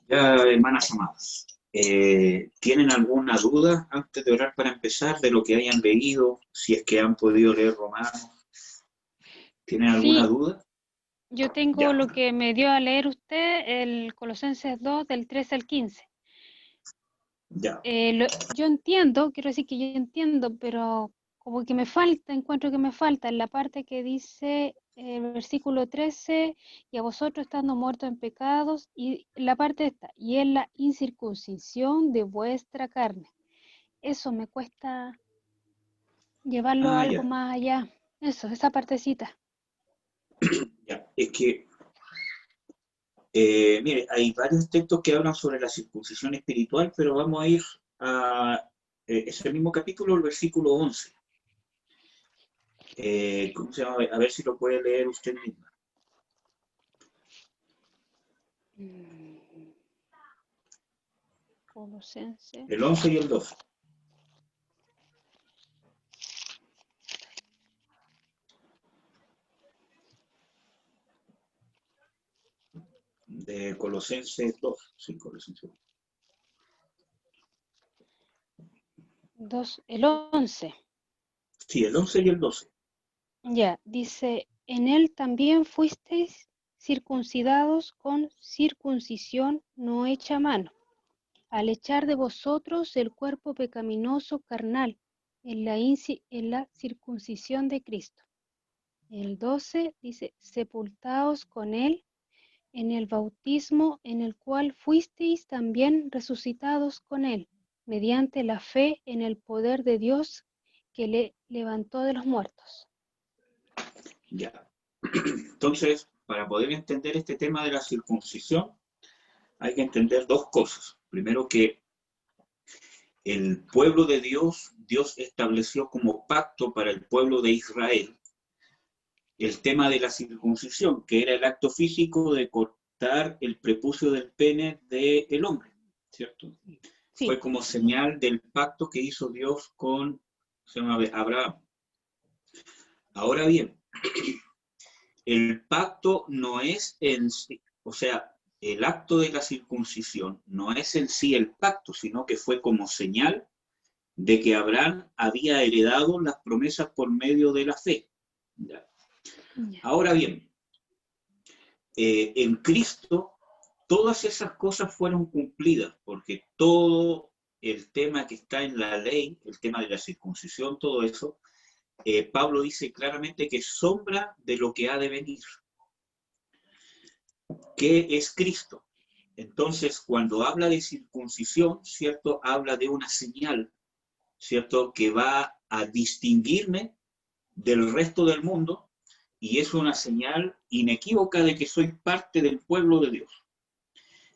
Ya, hermanas amadas, ¿tienen alguna duda antes de orar para empezar de lo que hayan leído? Si es que han podido leer Romanos, ¿tienen alguna Sí, duda? yo tengo Ya, lo que me dio a leer usted, el Colosenses 2 del 13 al 15. ya, Yo entiendo, quiero decir que yo entiendo, pero como que me falta, encuentro que me falta en la parte que dice el versículo 13, y a vosotros estando muertos en pecados, y la parte esta, y en la incircuncisión de vuestra carne. Eso me cuesta llevarlo algo ya, más allá. Eso, esa partecita. ya. Es que, mire, hay varios textos que hablan sobre la circuncisión espiritual, pero vamos a ir a ese mismo capítulo, el versículo 11. ¿Cómo se llama? A ver si lo puede leer usted mismo. Mm, El Colosenses. 11 y el 12, de Colosenses 2. Sí, Colosenses 2. 2, el 11. Sí, el 11 y el 12. Ya, dice, en él también fuisteis circuncidados con circuncisión no hecha a mano, al echar de vosotros el cuerpo pecaminoso carnal en la circuncisión de Cristo. El 12 dice, sepultaos con él en el bautismo en el cual fuisteis también resucitados con él, mediante la fe en el poder de Dios que le levantó de los muertos. Ya. Entonces, para poder entender este tema de la circuncisión, hay que entender dos cosas. Primero, que el pueblo de Dios, Dios estableció como pacto para el pueblo de Israel el tema de la circuncisión, que era el acto físico de cortar el prepucio del pene del hombre, ¿cierto? Sí, Fue como señal del pacto que hizo Dios con, se llama Abraham. Ahora bien, el pacto no es en sí, o sea, el acto de la circuncisión no es en sí el pacto, sino que fue como señal de que Abraham había heredado las promesas por medio de la fe. ¿Ya? ya, Ahora bien, en Cristo todas esas cosas fueron cumplidas, porque todo el tema que está en la ley, el tema de la circuncisión, todo eso, Pablo dice claramente que es sombra de lo que ha de venir. ¿Qué es Cristo? Entonces, cuando habla de circuncisión, ¿cierto? Habla de una señal, ¿cierto? Que va a distinguirme del resto del mundo y es una señal inequívoca de que soy parte del pueblo de Dios.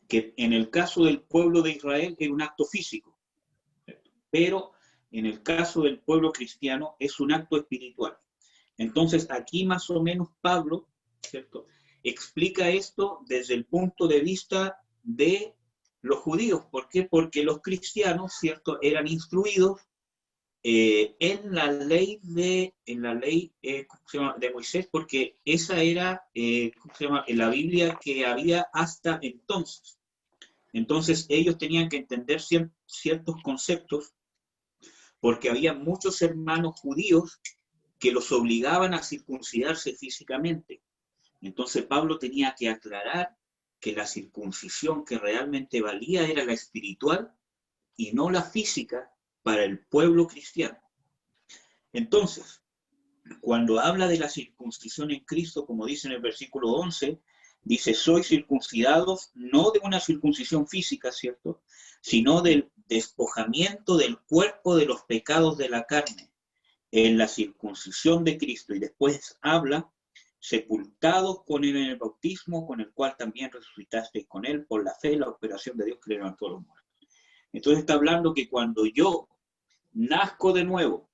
Que en el caso del pueblo de Israel es un acto físico, ¿cierto? Pero en el caso del pueblo cristiano es un acto espiritual. Entonces, aquí más o menos Pablo, ¿cierto? Explica esto desde el punto de vista de los judíos. ¿Por qué? Porque los cristianos, ¿cierto? Eran instruidos en la ley ¿cómo se llama? De Moisés, porque esa era ¿cómo se llama? En la Biblia que había hasta entonces. Entonces ellos tenían que entender ciertos conceptos porque había muchos hermanos judíos que los obligaban a circuncidarse físicamente. Entonces Pablo tenía que aclarar que la circuncisión que realmente valía era la espiritual y no la física para el pueblo cristiano. Entonces, cuando habla de la circuncisión en Cristo, como dice en el versículo 11, dice, sois circuncidados no de una circuncisión física, ¿cierto? Sino del despojamiento del cuerpo de los pecados de la carne en la circuncisión de Cristo. Y después habla, sepultados con él en el bautismo, con el cual también resucitasteis con él por la fe, la operación de Dios que le levantó a los muertos. Entonces está hablando que cuando yo nazco de nuevo,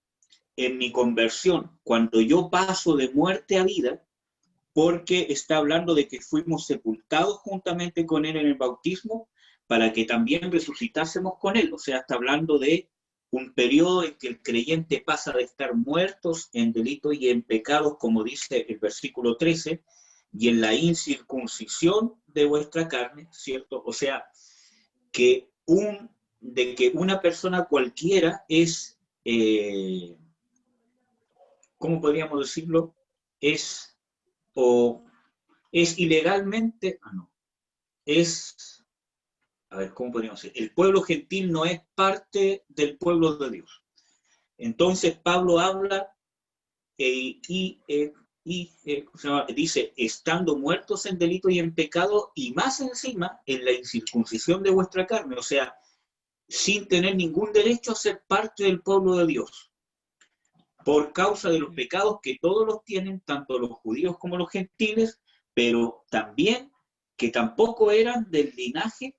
en mi conversión, cuando yo paso de muerte a vida, porque está hablando de que fuimos sepultados juntamente con Él en el bautismo para que también resucitásemos con Él. O sea, está hablando de un periodo en que el creyente pasa de estar muertos en delitos y en pecados, como dice el versículo 13, y en la incircuncisión de vuestra carne, ¿cierto? O sea, de que una persona cualquiera es, ¿cómo podríamos decirlo? O es ilegalmente, no, a ver, ¿cómo podríamos decir? El pueblo gentil no es parte del pueblo de Dios. Entonces Pablo habla dice, estando muertos en delito y en pecado, y más encima en la incircuncisión de vuestra carne, o sea, sin tener ningún derecho a ser parte del pueblo de Dios, por causa de los pecados que todos los tienen, tanto los judíos como los gentiles, pero también que tampoco eran del linaje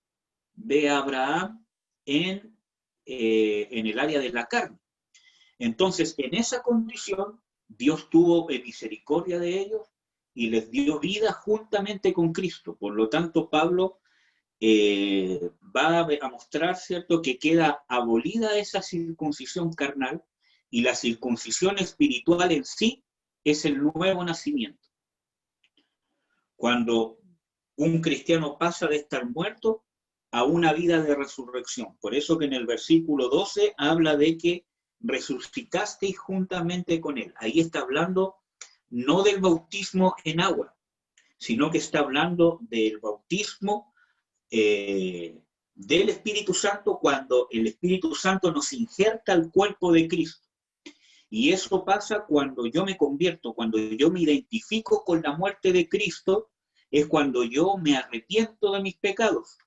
de Abraham en el área de la carne. Entonces, en esa condición, Dios tuvo misericordia de ellos y les dio vida juntamente con Cristo. Por lo tanto, Pablo va a mostrar, ¿cierto?, que queda abolida esa circuncisión carnal y la circuncisión espiritual en sí es el nuevo nacimiento. Cuando un cristiano pasa de estar muerto a una vida de resurrección. Por eso que en el versículo 12 habla de que resucitasteis juntamente con él. Ahí está hablando no del bautismo en agua, sino que está hablando del bautismo del Espíritu Santo, cuando el Espíritu Santo nos injerta al cuerpo de Cristo. Y eso pasa cuando yo me convierto, cuando yo me identifico con la muerte de Cristo, es cuando yo me arrepiento de mis pecados.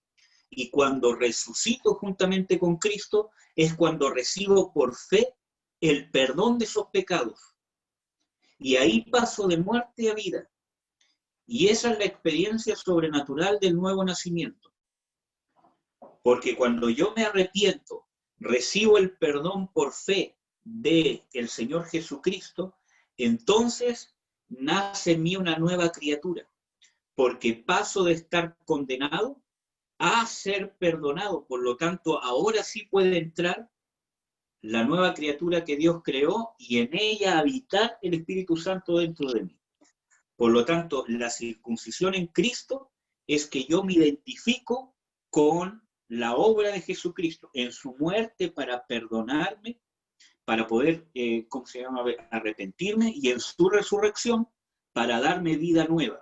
Y cuando resucito juntamente con Cristo, es cuando recibo por fe el perdón de esos pecados. Y ahí paso de muerte a vida. Y esa es la experiencia sobrenatural del nuevo nacimiento. Porque cuando yo me arrepiento, recibo el perdón por fe del Señor Jesucristo, entonces nace en mí una nueva criatura. Porque paso de estar condenado a ser perdonado. Por lo tanto, ahora sí puede entrar la nueva criatura que Dios creó y en ella habitar el Espíritu Santo dentro de mí. Por lo tanto, la circuncisión en Cristo es que yo me identifico con la obra de Jesucristo en su muerte para perdonarme, para poder, arrepentirme, y en su resurrección para darme vida nueva.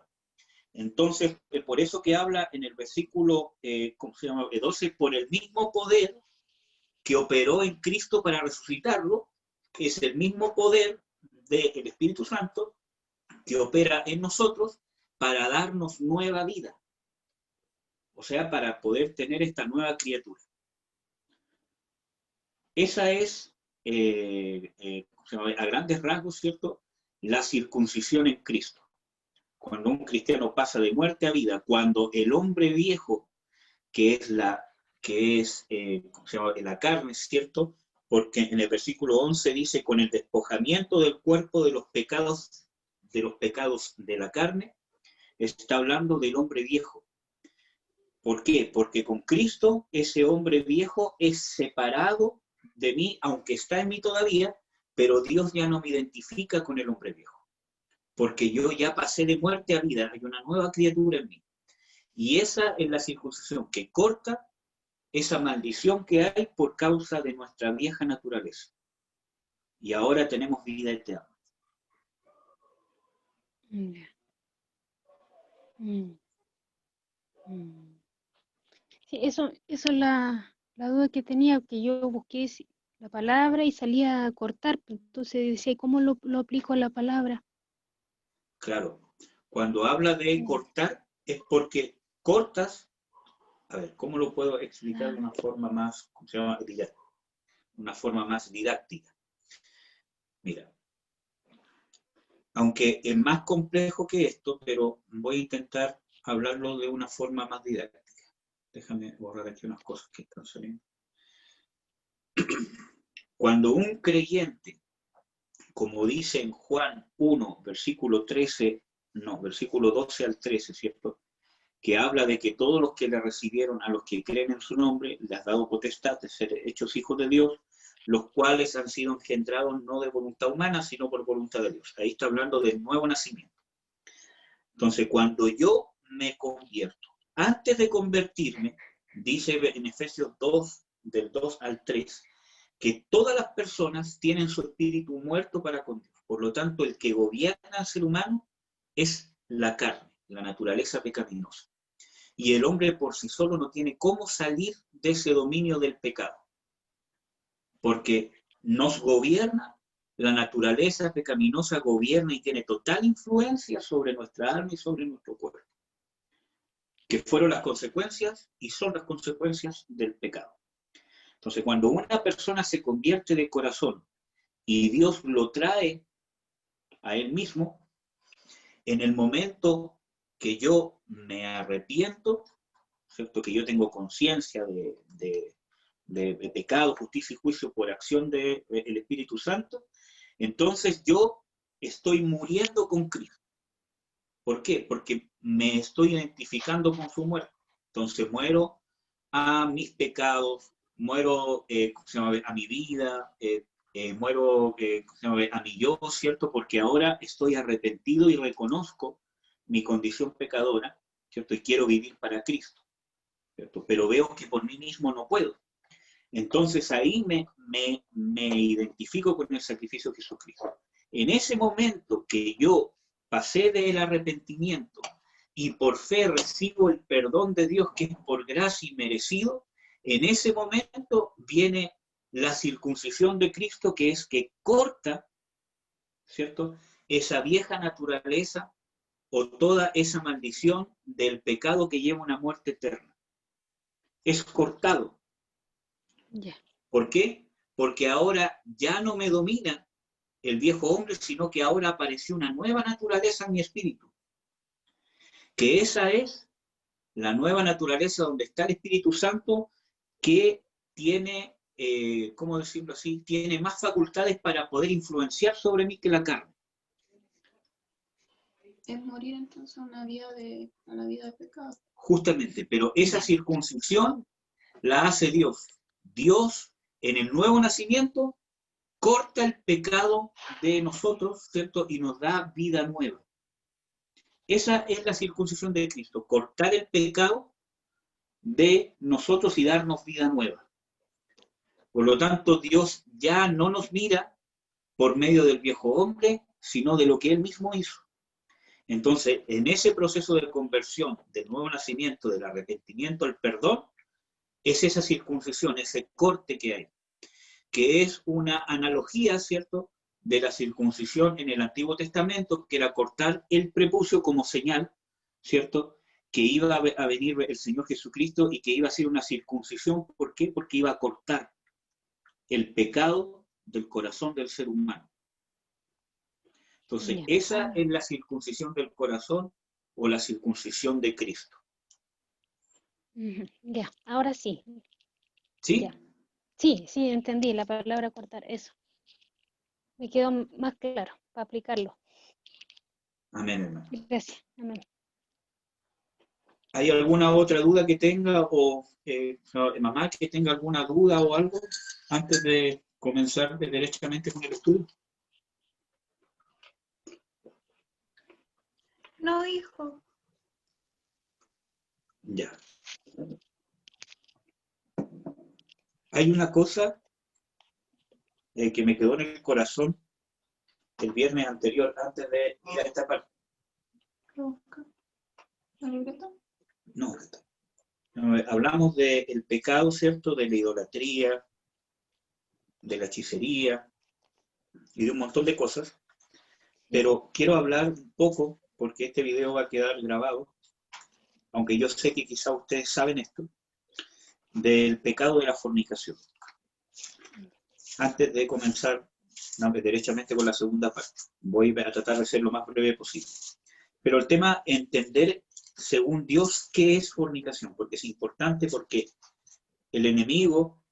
Entonces, por eso que habla en el versículo 12, por el mismo poder que operó en Cristo para resucitarlo, es el mismo poder del Espíritu Santo que opera en nosotros para darnos nueva vida. O sea, para poder tener esta nueva criatura. Esa es, a grandes rasgos, ¿cierto?, la circuncisión en Cristo. Cuando un cristiano pasa de muerte a vida, cuando el hombre viejo, que es la carne, ¿cierto? Porque en el versículo 11 dice, con el despojamiento del cuerpo de los pecados de la carne, está hablando del hombre viejo. ¿Por qué? Porque con Cristo ese hombre viejo es separado de mí, aunque está en mí todavía, pero Dios ya no me identifica con el hombre viejo. Porque yo ya pasé de muerte a vida, hay una nueva criatura en mí. Y esa es la circuncisión que corta esa maldición que hay por causa de nuestra vieja naturaleza. Y ahora tenemos vida eterna. Sí, eso es la duda que tenía, que yo busqué la palabra y salía a cortar. Entonces decía, ¿cómo lo aplico a la palabra? Claro, cuando habla de cortar es porque cortas, a ver, ¿cómo lo puedo explicar de una forma más, ¿cómo se llama? Una forma más didáctica? Mira, aunque es más complejo que esto, pero voy a intentar hablarlo de una forma más didáctica. Déjame borrar aquí unas cosas que están saliendo. Cuando un creyente, como dice en Juan 1, versículo 12 al 13, ¿cierto?, que habla de que todos los que le recibieron, a los que creen en su nombre, les ha dado potestad de ser hechos hijos de Dios, los cuales han sido engendrados no de voluntad humana, sino por voluntad de Dios. Ahí está hablando del nuevo nacimiento. Entonces, cuando yo me convierto, antes de convertirme, dice en Efesios 2, del 2 al 3, que todas las personas tienen su espíritu muerto para con Dios. Por lo tanto, el que gobierna al ser humano es la carne, la naturaleza pecaminosa. Y el hombre por sí solo no tiene cómo salir de ese dominio del pecado, porque nos gobierna, la naturaleza pecaminosa gobierna y tiene total influencia sobre nuestra alma y sobre nuestro cuerpo, que fueron las consecuencias y son las consecuencias del pecado. Entonces, cuando una persona se convierte de corazón y Dios lo trae a él mismo, en el momento que yo me arrepiento, ¿cierto? Que yo tengo conciencia de pecado, justicia y juicio por acción del Espíritu Santo, entonces yo estoy muriendo con Cristo. ¿Por qué? Porque me estoy identificando con su muerte. Entonces muero a mis pecados, muero a mi vida, muero a mi yo, ¿cierto? Porque ahora estoy arrepentido y reconozco mi condición pecadora, ¿cierto? Y quiero vivir para Cristo, ¿cierto? Pero veo que por mí mismo no puedo. Entonces ahí me identifico con el sacrificio de Jesucristo. En ese momento que yo pasé del arrepentimiento y por fe recibo el perdón de Dios, que es por gracia y merecido, en ese momento viene la circuncisión de Cristo, que es que corta, ¿cierto?, esa vieja naturaleza o toda esa maldición del pecado que lleva a una muerte eterna. Es cortado. Yeah. ¿Por qué? Porque ahora ya no me domina el viejo hombre, sino que ahora apareció una nueva naturaleza en mi espíritu. Que esa es la nueva naturaleza donde está el Espíritu Santo, que tiene, ¿cómo decirlo así? Tiene más facultades para poder influenciar sobre mí que la carne. Es morir entonces a una vida a la vida de pecado. Justamente, pero esa circuncisión la hace Dios. Dios, en el nuevo nacimiento, corta el pecado de nosotros, ¿cierto? Y nos da vida nueva. Esa es la circuncisión de Cristo, cortar el pecado de nosotros y darnos vida nueva. Por lo tanto, Dios ya no nos mira por medio del viejo hombre, sino de lo que Él mismo hizo. Entonces, en ese proceso de conversión, del nuevo nacimiento, del arrepentimiento, el perdón, es esa circuncisión, ese corte que hay, que es una analogía, ¿cierto?, de la circuncisión en el Antiguo Testamento, que era cortar el prepucio como señal, ¿cierto?, que iba a venir el Señor Jesucristo y que iba a ser una circuncisión. ¿Por qué? Porque iba a cortar el pecado del corazón del ser humano. Entonces, esa es la circuncisión del corazón o la circuncisión de Cristo. Ya, ahora sí. ¿Sí? Ya. Sí, entendí la palabra cortar, eso. Me quedó más claro para aplicarlo. Amén, hermano. Gracias, amén. ¿Hay alguna otra duda que tenga o mamá que tenga alguna duda o algo antes de comenzar derechamente con el estudio? No, hijo. Ya. Hay una cosa que me quedó en el corazón el viernes anterior, antes de ir a esta parte. ¿La libreta? No, hablamos del pecado, ¿cierto? De la idolatría, de la hechicería y de un montón de cosas. Pero quiero hablar un poco, porque este video va a quedar grabado, aunque yo sé que quizá ustedes saben esto, del pecado de la fornicación. Antes de comenzar derechamente con la segunda parte, voy a tratar de ser lo más breve posible. Pero el tema, entender según Dios qué es fornicación, porque es importante, porque el enemigo,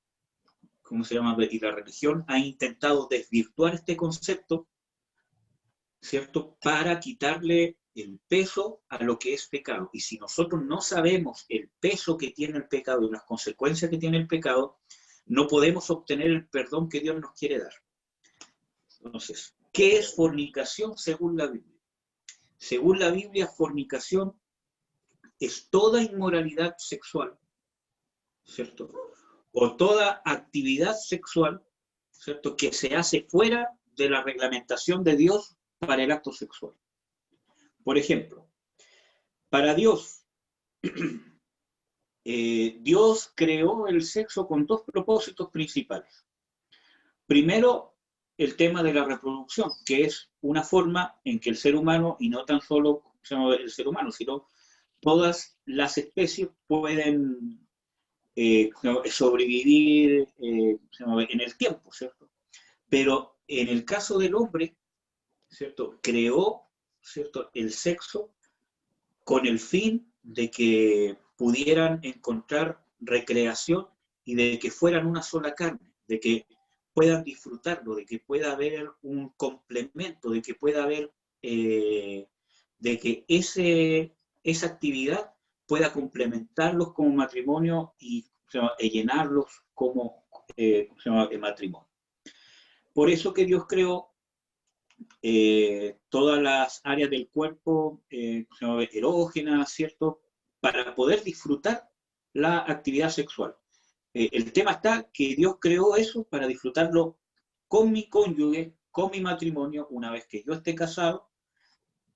¿cómo se llama? Y la religión ha intentado desvirtuar este concepto, ¿cierto? Para quitarle el peso a lo que es pecado. Y si nosotros no sabemos el peso que tiene el pecado y las consecuencias que tiene el pecado, no podemos obtener el perdón que Dios nos quiere dar. Entonces, ¿qué es fornicación según la Biblia? Según la Biblia, fornicación es toda inmoralidad sexual ¿cierto? O toda actividad sexual, ¿cierto?, que se hace fuera de la reglamentación de Dios para el acto sexual. Por ejemplo, para Dios, Dios creó el sexo con dos propósitos principales. Primero, el tema de la reproducción, que es una forma en que el ser humano, y no tan solo el ser humano, sino todas las especies pueden sobrevivir en el tiempo, ¿cierto? Pero en el caso del hombre, ¿cierto?, creó, ¿cierto?, el sexo con el fin de que pudieran encontrar recreación y de que fueran una sola carne, de que puedan disfrutarlo, de que pueda haber un complemento, de que pueda haber, de que esa actividad pueda complementarlos como matrimonio y llenarlos como matrimonio. Por eso que Dios creó todas las áreas del cuerpo erógenas, ¿cierto?, para poder disfrutar la actividad sexual. El tema está que Dios creó eso para disfrutarlo con mi cónyuge, con mi matrimonio, una vez que yo esté casado,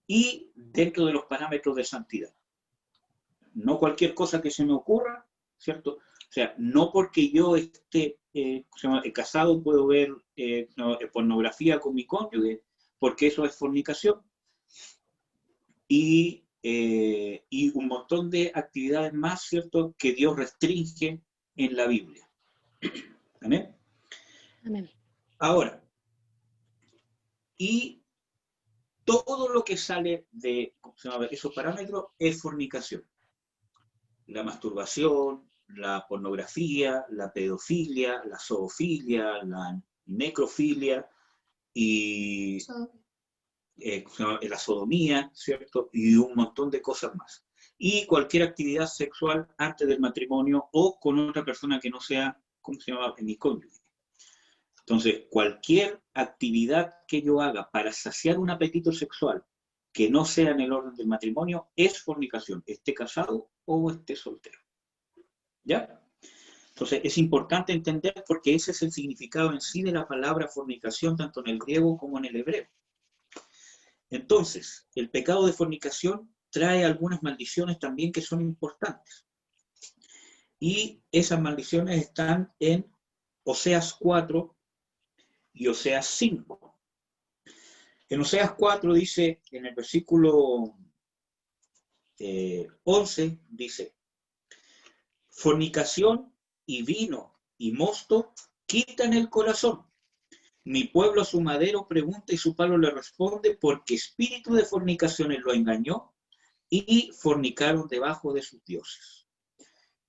y dentro de los parámetros de santidad. No cualquier cosa que se me ocurra, ¿cierto? O sea, no porque yo esté casado puedo ver pornografía con mi cónyuge, porque eso es fornicación. Y un montón de actividades más, ¿cierto?, que Dios restringe en la Biblia. ¿Amén? Amén. Ahora, y todo lo que sale de esos parámetros es fornicación. La masturbación, la pornografía, la pedofilia, la zoofilia, la necrofilia y la sodomía, ¿cierto? Y un montón de cosas más. Y cualquier actividad sexual antes del matrimonio o con otra persona que no sea, ¿cómo se llama?, mi cónyuge. Entonces, cualquier actividad que yo haga para saciar un apetito sexual que no sea en el orden del matrimonio es fornicación, esté casado o esté soltero. ¿Ya? Entonces, es importante entender porque ese es el significado en sí de la palabra fornicación, tanto en el griego como en el hebreo. Entonces, el pecado de fornicación trae algunas maldiciones también que son importantes. Y esas maldiciones están en Oseas 4 y Oseas 5. En Oseas 4 dice, en el versículo 11, dice: fornicación y vino y mosto quitan el corazón. Mi pueblo a su madero pregunta y su palo le responde, porque espíritu de fornicaciones lo engañó y fornicaron debajo de sus dioses.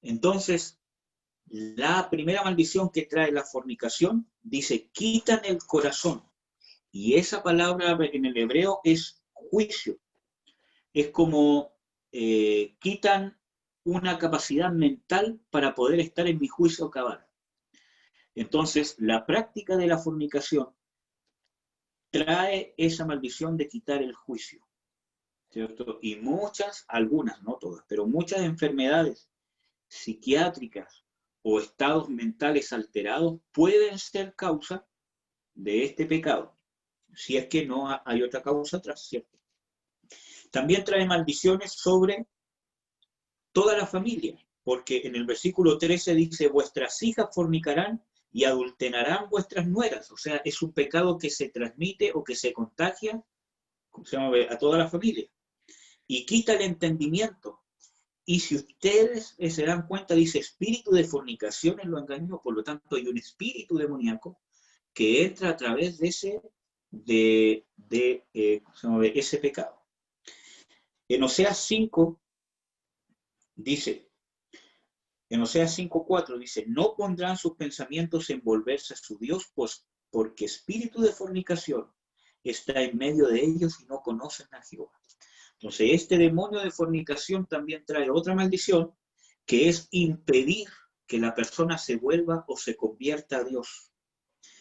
Entonces, la primera maldición que trae la fornicación dice, quitan el corazón. Y esa palabra en el hebreo es juicio. Es como quitan una capacidad mental para poder estar en mi juicio cabal. Entonces, la práctica de la fornicación trae esa maldición de quitar el juicio, ¿cierto? Y muchas, algunas, no todas, pero muchas enfermedades psiquiátricas o estados mentales alterados pueden ser causa de este pecado, si es que no hay otra causa atrás, ¿cierto? También trae maldiciones sobre toda la familia, porque en el versículo 13 dice, vuestras hijas fornicarán y adulterarán vuestras nueras. O sea, es un pecado que se transmite o que se contagia a toda la familia. Y quita el entendimiento. Y si ustedes se dan cuenta, dice, espíritu de fornicación lo engañó. Por lo tanto, hay un espíritu demoníaco que entra a través de ese pecado. En Oseas 5 dice, en Oseas 5:4 dice, no pondrán sus pensamientos en volverse a su Dios, pues porque espíritu de fornicación está en medio de ellos y no conocen a Jehová. Entonces, este demonio de fornicación también trae otra maldición, que es impedir que la persona se vuelva o se convierta a Dios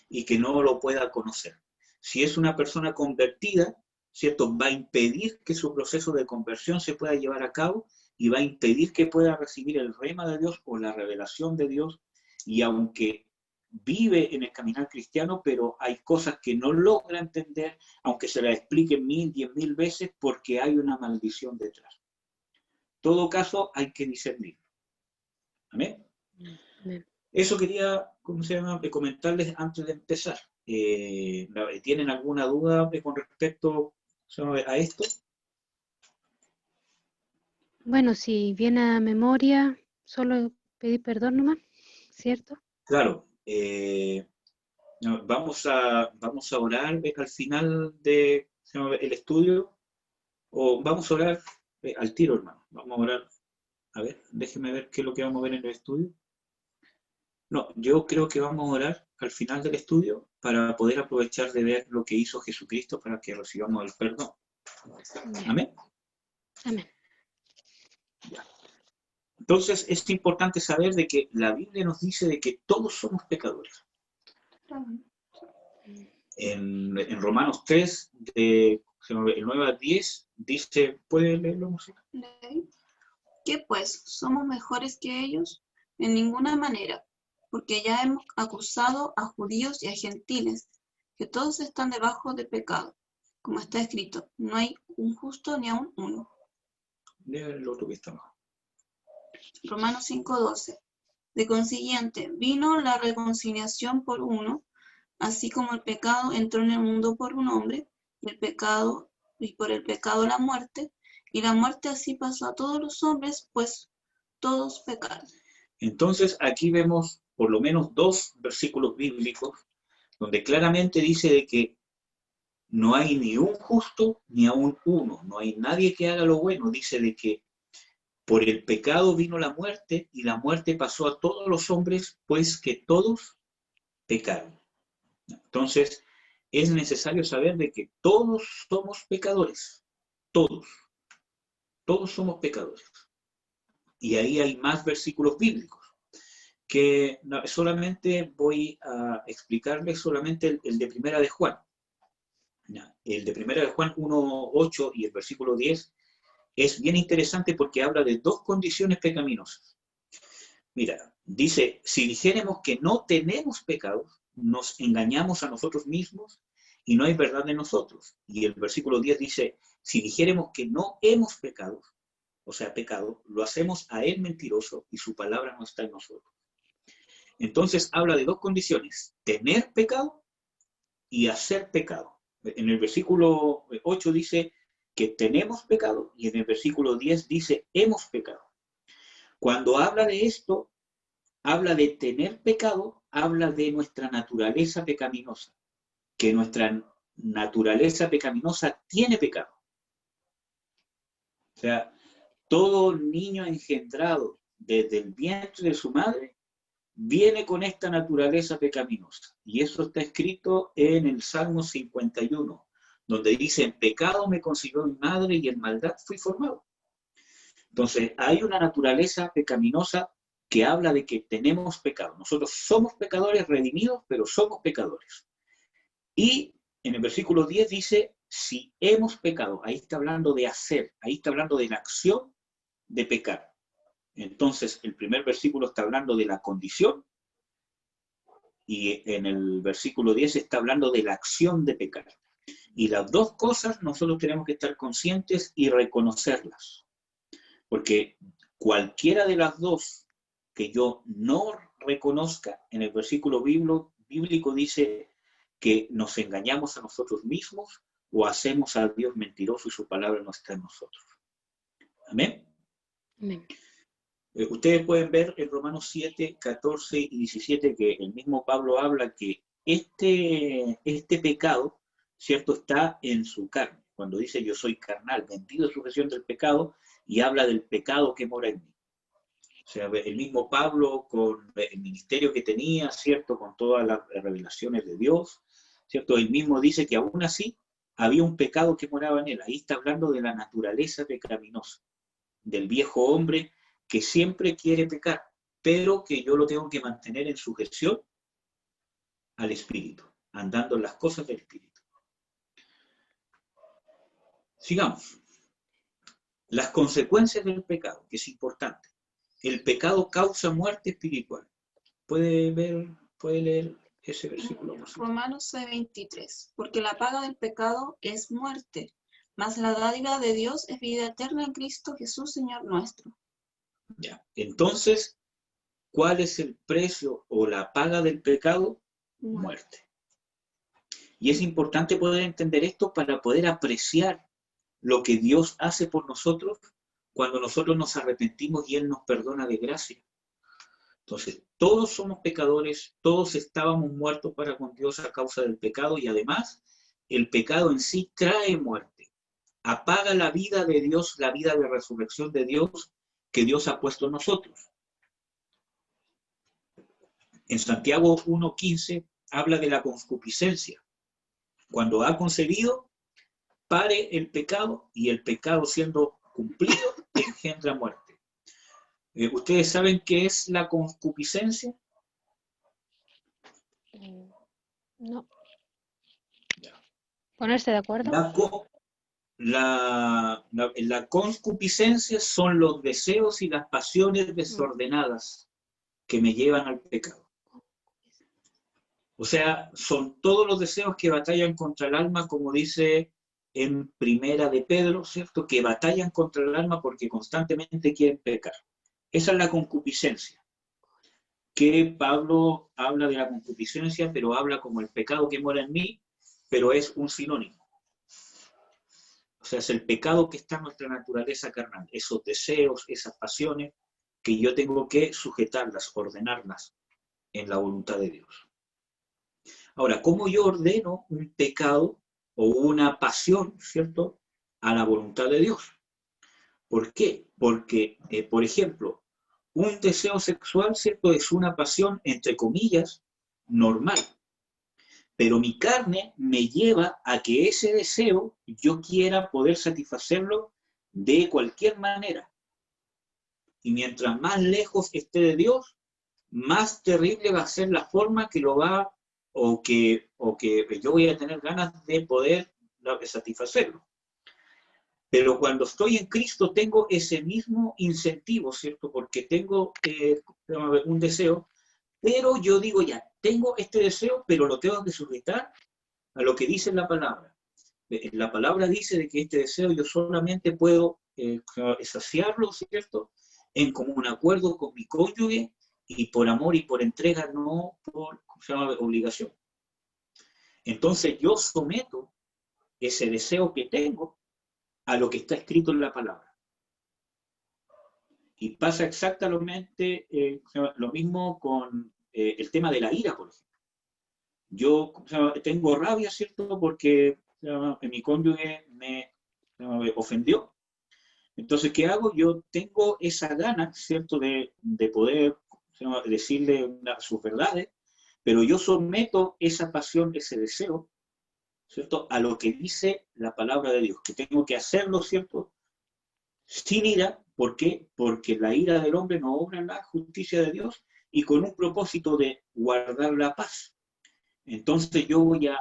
y que no lo pueda conocer. Si es una persona convertida, ¿cierto?, va a impedir que su proceso de conversión se pueda llevar a cabo y va a impedir que pueda recibir el rema de Dios o la revelación de Dios, y aunque vive en el caminar cristiano, pero hay cosas que no logra entender, aunque se las explique 1000, 10.000 veces, porque hay una maldición detrás. En todo caso, hay que discernir. ¿Amén? Amén. Eso quería, comentarles antes de empezar. ¿Tienen alguna duda con respecto a esto? Bueno, si viene a memoria, solo pedir perdón nomás, ¿cierto? Claro. Vamos a orar al final del estudio, o vamos a orar al tiro, hermano. Vamos a orar. A ver, déjeme ver qué es lo que vamos a ver en el estudio. No, yo creo que vamos a orar al final del estudio para poder aprovechar de ver lo que hizo Jesucristo para que recibamos el perdón. Ya. Amén. Amén. Ya. Entonces es importante saber de que la Biblia nos dice de que todos somos pecadores. En Romanos 3, el 9 al 10, dice, ¿puede leerlo, música? ¿Qué pues? ¿Somos mejores que ellos? En ninguna manera, porque ya hemos acusado a judíos y a gentiles, que todos están debajo de pecado. Como está escrito, no hay un justo ni aun uno. Lea el otro que está abajo. Romanos 5:12. De consiguiente, vino la reconciliación por uno, así como el pecado entró en el mundo por un hombre, y por el pecado la muerte, y la muerte así pasó a todos los hombres, pues todos pecaron. Entonces aquí vemos por lo menos 2 versículos bíblicos donde claramente dice de que no hay ni un justo ni aún uno, no hay nadie que haga lo bueno. Dice de que por el pecado vino la muerte y la muerte pasó a todos los hombres, pues que todos pecaron. Entonces, es necesario saber de que todos somos pecadores, todos somos pecadores. Y ahí hay más versículos bíblicos, que solamente voy a explicarles solamente el de Primera de Juan. El de Primera de Juan 1:8 y el versículo 10 es bien interesante porque habla de 2 condiciones pecaminosas. Mira, dice, si dijéramos que no tenemos pecados, nos engañamos a nosotros mismos y no hay verdad en nosotros. Y el versículo 10 dice, si dijéramos que no hemos pecado, o sea, pecado, lo hacemos a él mentiroso y su palabra no está en nosotros. Entonces habla de 2 condiciones, tener pecado y hacer pecado. En el versículo 8 dice que tenemos pecado y en el versículo 10 dice hemos pecado. Cuando habla de esto, habla de tener pecado, habla de nuestra naturaleza pecaminosa, que nuestra naturaleza pecaminosa tiene pecado. O sea, todo niño engendrado desde el vientre de su madre viene con esta naturaleza pecaminosa. Y eso está escrito en el Salmo 51, donde dice, en pecado me concibió mi madre y en maldad fui formado. Entonces, hay una naturaleza pecaminosa que habla de que tenemos pecado. Nosotros somos pecadores redimidos, pero somos pecadores. Y en el versículo 10 dice, si hemos pecado, ahí está hablando de hacer, ahí está hablando de la acción de pecar. Entonces, el primer versículo está hablando de la condición y en el versículo 10 está hablando de la acción de pecar. Y las 2 cosas nosotros tenemos que estar conscientes y reconocerlas. Porque cualquiera de las 2 que yo no reconozca en el versículo bíblico dice que nos engañamos a nosotros mismos o hacemos a Dios mentiroso y su palabra no está en nosotros. Amén. Amén. Ustedes pueden ver en Romanos 7, 14 y 17 que el mismo Pablo habla que este pecado, ¿cierto?, está en su carne. Cuando dice yo soy carnal, vendido de sujeción del pecado, y habla del pecado que mora en mí. O sea, el mismo Pablo con el ministerio que tenía, ¿cierto?, con todas las revelaciones de Dios, ¿cierto?, él mismo dice que aún así había un pecado que moraba en él. Ahí está hablando de la naturaleza pecaminosa, del viejo hombre que siempre quiere pecar, pero que yo lo tengo que mantener en sujeción al Espíritu, andando en las cosas del Espíritu. Sigamos. Las consecuencias del pecado, que es importante. El pecado causa muerte espiritual. Puede leer ese versículo, por favor? Romanos 6:23. Porque la paga del pecado es muerte, mas la dádiva de Dios es vida eterna en Cristo Jesús, Señor nuestro. Ya. Entonces, ¿cuál es el precio o la paga del pecado? Muerte. Y es importante poder entender esto para poder apreciar lo que Dios hace por nosotros cuando nosotros nos arrepentimos y Él nos perdona de gracia. Entonces, todos somos pecadores, todos estábamos muertos para con Dios a causa del pecado y además el pecado en sí trae muerte. Apaga la vida de Dios, la vida de resurrección de Dios que Dios ha puesto en nosotros. En Santiago 1:15 habla de la concupiscencia. Cuando ha concebido, pare el pecado y el pecado siendo cumplido engendra muerte. ¿Ustedes saben qué es la concupiscencia? No. ¿Ponerse de acuerdo? La concupiscencia son los deseos y las pasiones desordenadas que me llevan al pecado. O sea, son todos los deseos que batallan contra el alma, como dice en Primera de Pedro, ¿cierto? Que batallan contra el alma porque constantemente quieren pecar. Esa es la concupiscencia. Que Pablo habla de la concupiscencia, pero habla como el pecado que mora en mí, pero es un sinónimo. O sea, es el pecado que está en nuestra naturaleza carnal, esos deseos, esas pasiones, que yo tengo que sujetarlas, ordenarlas en la voluntad de Dios. Ahora, ¿cómo yo ordeno un pecado o una pasión, ¿cierto?, a la voluntad de Dios? ¿Por qué? Porque, por ejemplo, un deseo sexual, ¿cierto?, es una pasión, entre comillas, normal. Pero mi carne me lleva a que ese deseo yo quiera poder satisfacerlo de cualquier manera. Y mientras más lejos esté de Dios, más terrible va a ser la forma que lo va o que yo voy a tener ganas de poder satisfacerlo. Pero cuando estoy en Cristo tengo ese mismo incentivo, ¿cierto? Porque tengo un deseo, pero yo digo ya, tengo este deseo, pero lo tengo que sujetar a lo que dice la palabra. La palabra dice de que este deseo yo solamente puedo saciarlo, ¿cierto?, en común acuerdo con mi cónyuge y por amor y por entrega, no por obligación. Entonces yo someto ese deseo que tengo a lo que está escrito en la palabra. Y pasa exactamente lo mismo con el tema de la ira, por ejemplo. Yo tengo rabia, ¿cierto?, porque mi cónyuge me ofendió. Entonces, ¿qué hago? Yo tengo esa gana, ¿cierto?, de poder decirle sus verdades, pero yo someto esa pasión, ese deseo, ¿cierto?, a lo que dice la palabra de Dios, que tengo que hacerlo, ¿cierto?, sin ira. ¿Por qué? Porque la ira del hombre no obra en la justicia de Dios y con un propósito de guardar la paz. Entonces yo voy a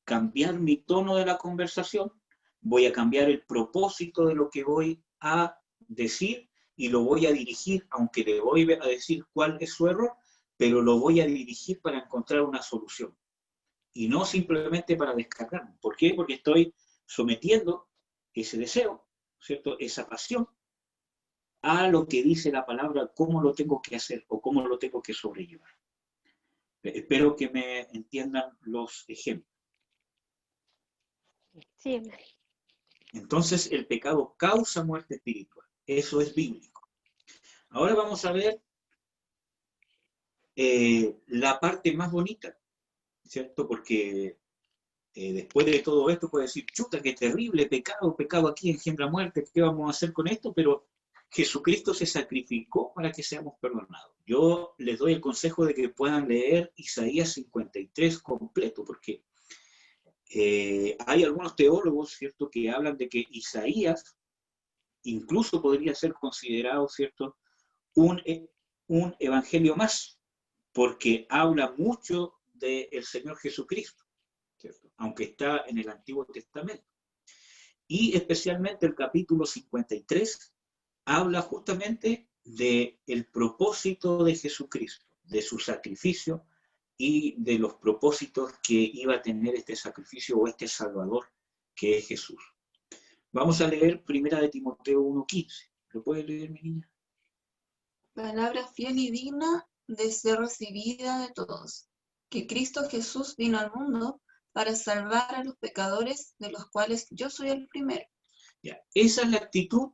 cambiar mi tono de la conversación, voy a cambiar el propósito de lo que voy a decir y lo voy a dirigir, aunque le voy a decir cuál es su error, pero lo voy a dirigir para encontrar una solución. Y no simplemente para descargarme. ¿Por qué? Porque estoy sometiendo ese deseo, ¿cierto?, esa pasión, a lo que dice la palabra, cómo lo tengo que hacer o cómo lo tengo que sobrellevar. Espero que me entiendan los ejemplos. Sí. Entonces, el pecado causa muerte espiritual. Eso es bíblico. Ahora vamos a ver la parte más bonita, ¿cierto? Porque después de todo esto puede decir, chuta, qué terrible, pecado aquí engendra muerte, ¿qué vamos a hacer con esto? Pero Jesucristo se sacrificó para que seamos perdonados. Yo les doy el consejo de que puedan leer Isaías 53 completo, porque hay algunos teólogos, ¿cierto?, que hablan de que Isaías incluso podría ser considerado, ¿cierto?, un evangelio más, porque habla mucho del Señor Jesucristo, ¿cierto?, aunque está en el Antiguo Testamento. Y especialmente el capítulo 53 habla justamente del propósito de Jesucristo, de su sacrificio y de los propósitos que iba a tener este sacrificio o este Salvador que es Jesús. Vamos a leer 1 de Timoteo 1:15. ¿Lo puede leer, mi niña? Palabra fiel y digna de ser recibida de todos, que Cristo Jesús vino al mundo para salvar a los pecadores, de los cuales yo soy el primero. Ya, esa es la actitud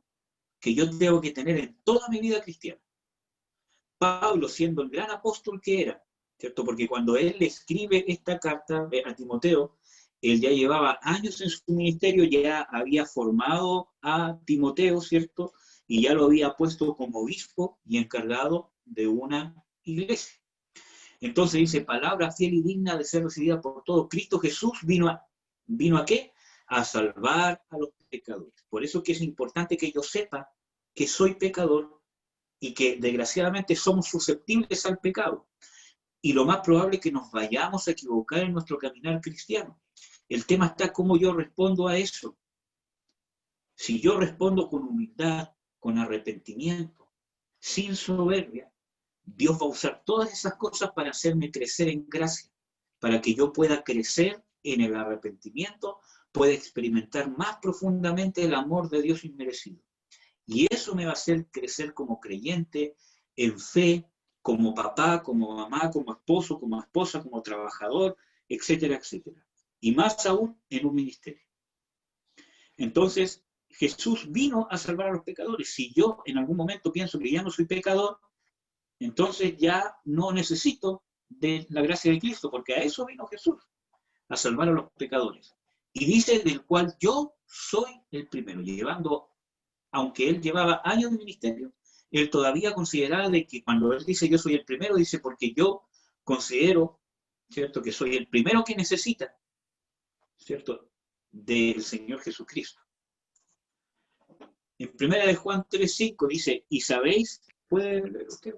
que yo tengo que tener en toda mi vida cristiana. Pablo, siendo el gran apóstol que era, ¿cierto? Porque cuando él le escribe esta carta a Timoteo, él ya llevaba años en su ministerio, ya había formado a Timoteo, ¿cierto? Y ya lo había puesto como obispo y encargado de una iglesia. Entonces dice, palabra fiel y digna de ser recibida por todos. Cristo Jesús ¿vino a qué? A salvar a los pecadores. Por eso que es importante que yo sepa que soy pecador y que desgraciadamente somos susceptibles al pecado. Y lo más probable es que nos vayamos a equivocar en nuestro caminar cristiano. El tema está cómo yo respondo a eso. Si yo respondo con humildad, con arrepentimiento, sin soberbia, Dios va a usar todas esas cosas para hacerme crecer en gracia, para que yo pueda crecer en el arrepentimiento, pueda experimentar más profundamente el amor de Dios inmerecido. Y eso me va a hacer crecer como creyente, en fe, como papá, como mamá, como esposo, como esposa, como trabajador, etcétera, etcétera. Y más aún en un ministerio. Entonces, Jesús vino a salvar a los pecadores. Si yo en algún momento pienso que ya no soy pecador, entonces ya no necesito de la gracia de Cristo, porque a eso vino Jesús, a salvar a los pecadores. Y dice, del cual yo soy el primero, llevando, aunque él llevaba años de ministerio, él todavía consideraba de que cuando él dice yo soy el primero, dice porque yo considero, ¿cierto?, que soy el primero que necesita, ¿cierto?, del Señor Jesucristo. En 1 de Juan 3:5 dice, y sabéis, ¿puede leer usted?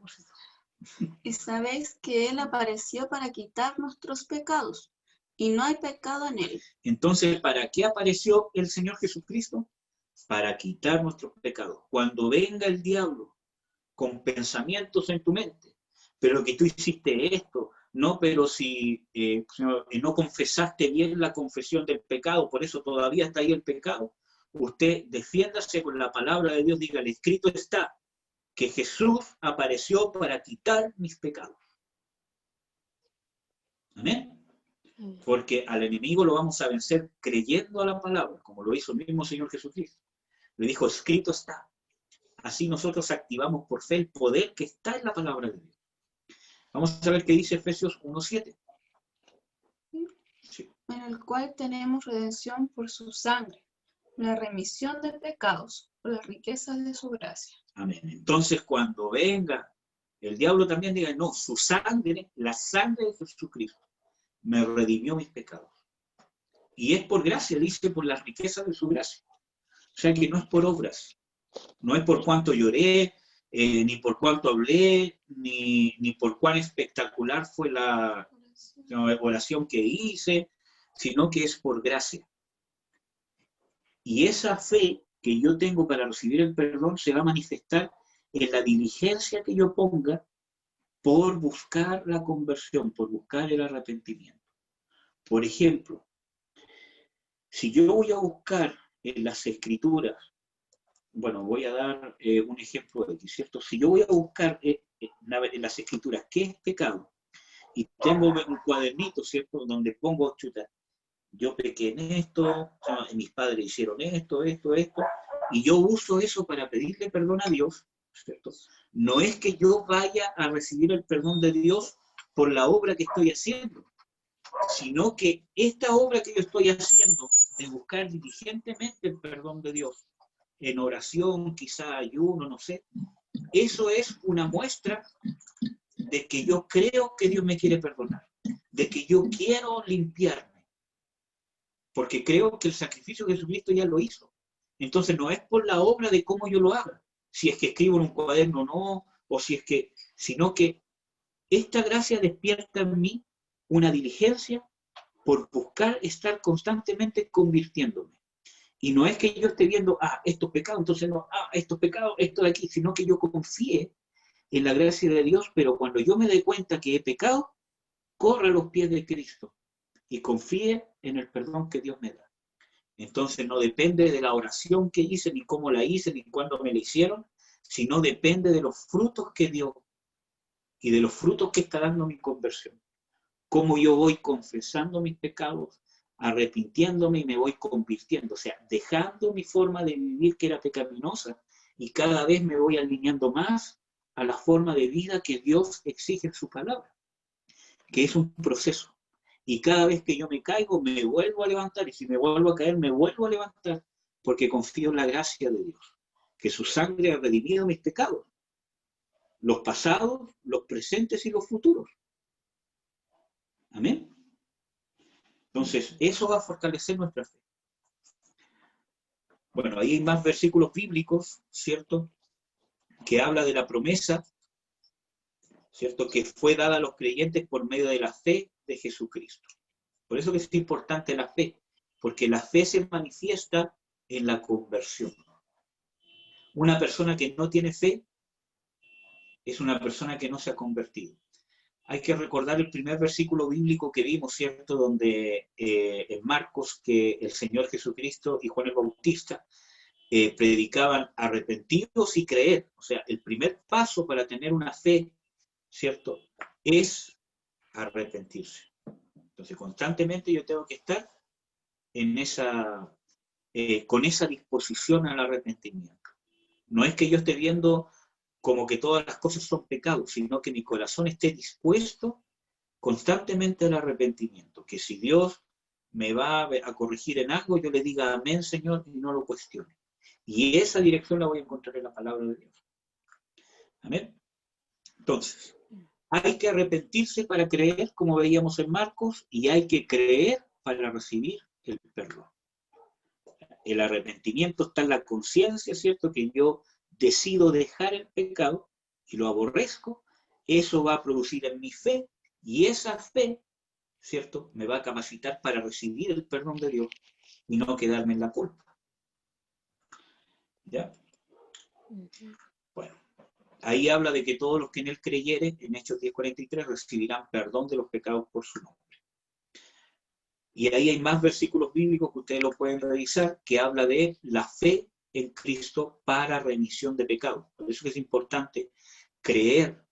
Y sabéis que Él apareció para quitar nuestros pecados, y no hay pecado en Él. Entonces, ¿para qué apareció el Señor Jesucristo? Para quitar nuestros pecados. Cuando venga el diablo con pensamientos en tu mente, pero que tú hiciste esto, no, pero si no confesaste bien la confesión del pecado, por eso todavía está ahí el pecado, usted defiéndase con la palabra de Dios, diga, el escrito está, que Jesús apareció para quitar mis pecados. ¿Amén? Porque al enemigo lo vamos a vencer creyendo a la palabra, como lo hizo el mismo Señor Jesucristo. Le dijo, escrito está. Así nosotros activamos por fe el poder que está en la palabra de Dios. Vamos a ver qué dice Efesios 1:7. Sí. En el cual tenemos redención por su sangre, la remisión de pecados, por las riquezas de su gracia. Amén. Entonces, cuando venga el diablo también diga, no, su sangre, la sangre de Jesucristo, me redimió mis pecados. Y es por gracia, dice, por las riquezas de su gracia. O sea que no es por obras, no es por cuánto lloré, ni por cuánto hablé, ni por cuán espectacular fue la oración que hice, sino que es por gracia. Y esa fe que yo tengo para recibir el perdón se va a manifestar en la diligencia que yo ponga por buscar la conversión, por buscar el arrepentimiento. Por ejemplo, si yo voy a buscar en las Escrituras, bueno, voy a dar un ejemplo de aquí, ¿cierto? Si yo voy a buscar en las Escrituras qué es pecado, y tengo un cuadernito, ¿cierto?, donde pongo, chuta, yo pequé en esto, mis padres hicieron esto, y yo uso eso para pedirle perdón a Dios, ¿cierto? No es que yo vaya a recibir el perdón de Dios por la obra que estoy haciendo, sino que esta obra que yo estoy haciendo, de buscar diligentemente el perdón de Dios, en oración, quizá ayuno, no sé, eso es una muestra de que yo creo que Dios me quiere perdonar, de que yo quiero limpiarme, porque creo que el sacrificio de Jesucristo ya lo hizo. Entonces no es por la obra de cómo yo lo haga, si es que escribo en un cuaderno o no, o si es que, sino que esta gracia despierta en mí una diligencia por buscar estar constantemente convirtiéndome. Y no es que yo esté viendo, estos pecados, entonces no, estos pecados, esto de aquí, sino que yo confíe en la gracia de Dios, pero cuando yo me dé cuenta que he pecado, corra a los pies de Cristo y confíe en el perdón que Dios me da. Entonces no depende de la oración que hice, ni cómo la hice, ni cuándo me la hicieron, sino depende de los frutos que dio y de los frutos que está dando mi conversión. Cómo yo voy confesando mis pecados, arrepintiéndome y me voy convirtiendo, o sea, dejando mi forma de vivir que era pecaminosa y cada vez me voy alineando más a la forma de vida que Dios exige en su palabra, que es un proceso. Y cada vez que yo me caigo, me vuelvo a levantar, y si me vuelvo a caer, me vuelvo a levantar, porque confío en la gracia de Dios, que su sangre ha redimido mis pecados, los pasados, los presentes y los futuros. Amén. Entonces, eso va a fortalecer nuestra fe. Bueno, ahí hay más versículos bíblicos, ¿cierto?, que habla de la promesa, ¿cierto?, que fue dada a los creyentes por medio de la fe de Jesucristo. Por eso que es importante la fe, porque la fe se manifiesta en la conversión. Una persona que no tiene fe es una persona que no se ha convertido. Hay que recordar el primer versículo bíblico que vimos, ¿cierto?, donde en Marcos, que el Señor Jesucristo y Juan el Bautista predicaban arrepentidos y creer. O sea, el primer paso para tener una fe, ¿cierto?, es arrepentirse. Entonces, constantemente yo tengo que estar en con esa disposición al arrepentimiento. No es que yo esté viendo como que todas las cosas son pecados, sino que mi corazón esté dispuesto constantemente al arrepentimiento. Que si Dios me va a corregir en algo, yo le diga amén, Señor, y no lo cuestione. Y esa dirección la voy a encontrar en la palabra de Dios. Amén. Entonces, hay que arrepentirse para creer, como veíamos en Marcos, y hay que creer para recibir el perdón. El arrepentimiento está en la conciencia, ¿cierto?, que yo decido dejar el pecado y lo aborrezco. Eso va a producir en mi fe, y esa fe, ¿cierto?, me va a capacitar para recibir el perdón de Dios y no quedarme en la culpa. ¿Ya? Bueno. Ahí habla de que todos los que en él creyeren, en Hechos 10:43, recibirán perdón de los pecados por su nombre. Y ahí hay más versículos bíblicos que ustedes lo pueden revisar, que habla de la fe en Cristo para remisión de pecados. Por eso es importante creer,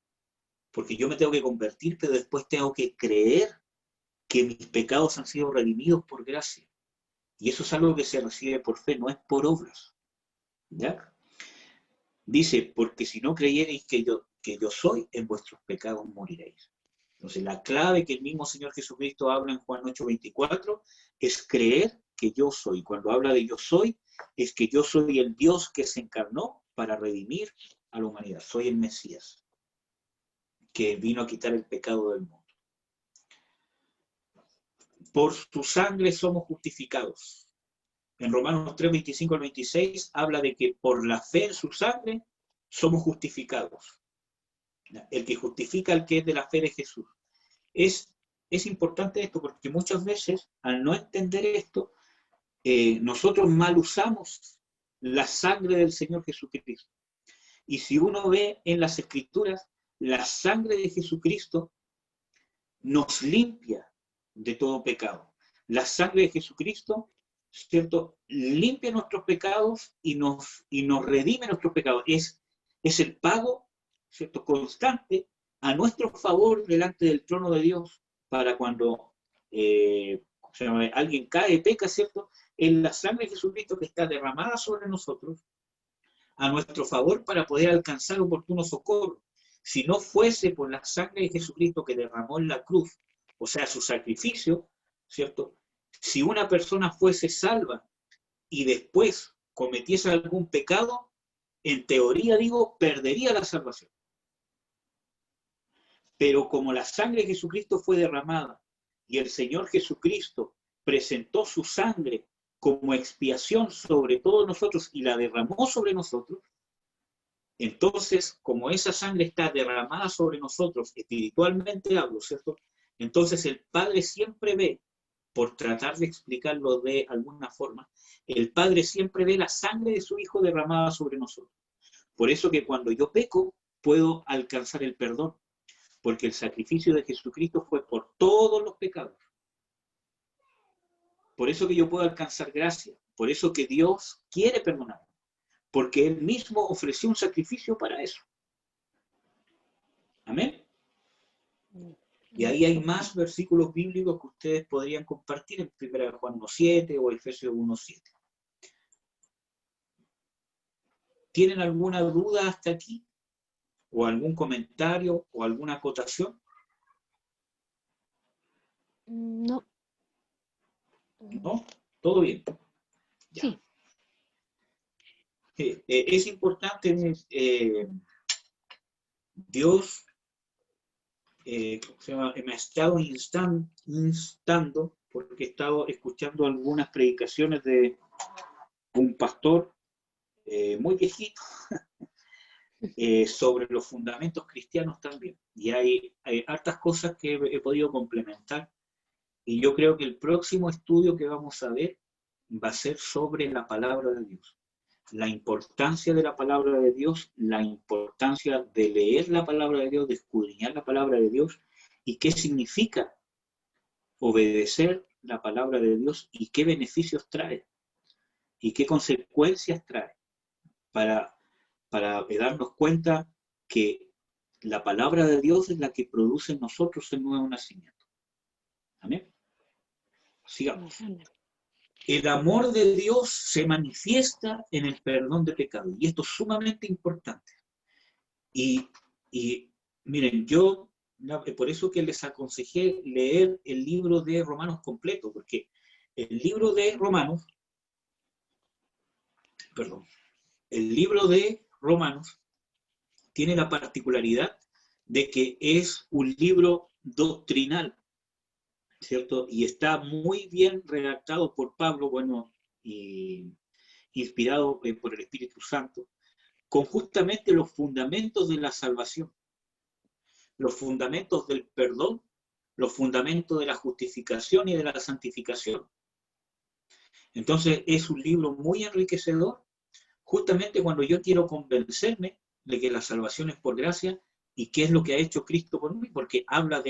porque yo me tengo que convertir, pero después tengo que creer que mis pecados han sido redimidos por gracia. Y eso es algo que se recibe por fe, no es por obras. ¿Ya? Dice, porque si no creyereis que yo soy, en vuestros pecados moriréis. Entonces, la clave que el mismo Señor Jesucristo habla en Juan 8:24 es creer que yo soy. Cuando habla de yo soy, es que yo soy el Dios que se encarnó para redimir a la humanidad. Soy el Mesías, que vino a quitar el pecado del mundo. Por su sangre somos justificados. En Romanos 3:25 al 26 habla de que por la fe en su sangre somos justificados. El que justifica al que es de la fe de Jesús. Es importante esto porque muchas veces, al no entender esto, nosotros mal usamos la sangre del Señor Jesucristo. Y si uno ve en las Escrituras, la sangre de Jesucristo nos limpia de todo pecado. La sangre de Jesucristo, ¿cierto?, limpia nuestros pecados y nos redime nuestros pecados. Es el pago, ¿cierto?, constante a nuestro favor delante del trono de Dios para cuando alguien cae, peca, ¿cierto?, en la sangre de Jesucristo que está derramada sobre nosotros a nuestro favor para poder alcanzar oportuno socorro. Si no fuese por la sangre de Jesucristo que derramó en la cruz, o sea, su sacrificio, ¿cierto?, si una persona fuese salva y después cometiese algún pecado, en teoría, perdería la salvación. Pero como la sangre de Jesucristo fue derramada y el Señor Jesucristo presentó su sangre como expiación sobre todos nosotros y la derramó sobre nosotros, entonces, como esa sangre está derramada sobre nosotros, espiritualmente hablo, ¿cierto?, entonces el Padre siempre ve por tratar de explicarlo de alguna forma, el Padre siempre ve la sangre de su Hijo derramada sobre nosotros. Por eso que cuando yo peco, puedo alcanzar el perdón, porque el sacrificio de Jesucristo fue por todos los pecados. Por eso que yo puedo alcanzar gracia, por eso que Dios quiere perdonar, porque Él mismo ofreció un sacrificio para eso. Amén. Y ahí hay más versículos bíblicos que ustedes podrían compartir en 1 Juan 1:7 o Efesios 1:7. ¿Tienen alguna duda hasta aquí? ¿O algún comentario o alguna acotación? No. ¿No? ¿Todo bien? Ya. Sí. Es importante, Dios me ha estado instando, porque he estado escuchando algunas predicaciones de un pastor muy viejito sobre los fundamentos cristianos también. Y hay hartas cosas que he podido complementar. Y yo creo que el próximo estudio que vamos a ver va a ser sobre la palabra de Dios. La importancia de la palabra de Dios, la importancia de leer la palabra de Dios, de escudriñar la palabra de Dios, y qué significa obedecer la palabra de Dios y qué beneficios trae y qué consecuencias trae para darnos cuenta que la palabra de Dios es la que produce en nosotros el nuevo nacimiento. Amén. Sigamos. El amor de Dios se manifiesta en el perdón de pecados, y esto es sumamente importante. Y miren, yo, por eso que les aconsejé leer el libro de Romanos completo, porque el libro de Romanos tiene la particularidad de que es un libro doctrinal, ¿cierto? Y está muy bien redactado por Pablo, bueno, y inspirado por el Espíritu Santo, con justamente los fundamentos de la salvación, los fundamentos del perdón, los fundamentos de la justificación y de la santificación. Entonces es un libro muy enriquecedor, justamente cuando yo quiero convencerme de que la salvación es por gracia y qué es lo que ha hecho Cristo por mí, porque habla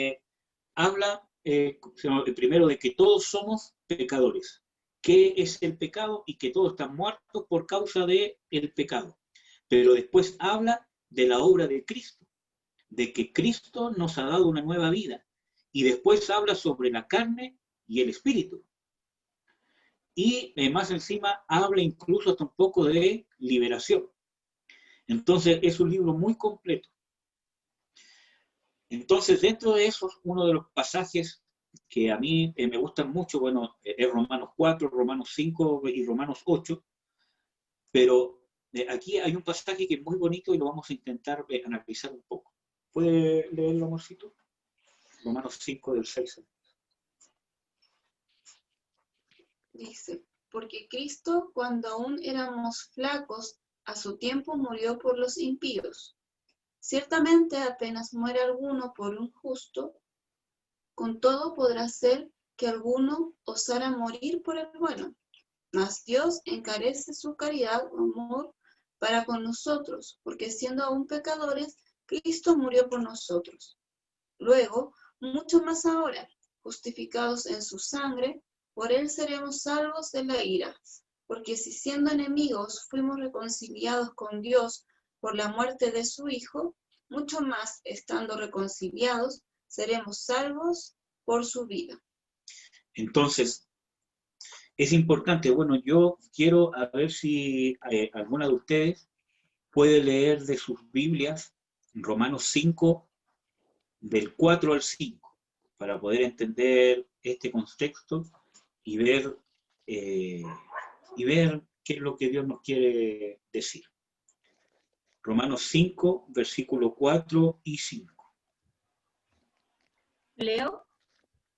primero de que todos somos pecadores, qué es el pecado y que todos están muertos por causa del pecado. Pero después habla de la obra de Cristo, de que Cristo nos ha dado una nueva vida, y después habla sobre la carne y el espíritu. Y más encima habla incluso hasta un poco de liberación. Entonces es un libro muy completo. Entonces dentro de esos, uno de los pasajes que a mí me gustan mucho, bueno, es Romanos 4, Romanos 5 y Romanos 8, pero aquí hay un pasaje que es muy bonito y lo vamos a intentar analizar un poco. ¿Puede leerlo, amorcito? Romanos 5 del 6. Dice, porque Cristo, cuando aún éramos flacos, a su tiempo murió por los impíos. Ciertamente apenas muere alguno por un justo, con todo podrá ser que alguno osara morir por el bueno. Mas Dios encarece su caridad o amor para con nosotros, porque siendo aún pecadores, Cristo murió por nosotros. Luego, mucho más ahora, justificados en su sangre, por él seremos salvos de la ira. Porque si siendo enemigos fuimos reconciliados con Dios por la muerte de su Hijo, mucho más estando reconciliados, seremos salvos por su vida. Entonces, es importante, bueno, yo quiero a ver si alguna de ustedes puede leer de sus Biblias Romanos 5, del 4 al 5, para poder entender este contexto y ver qué es lo que Dios nos quiere decir. Romanos 5, versículo 4 y 5. ¿Leo?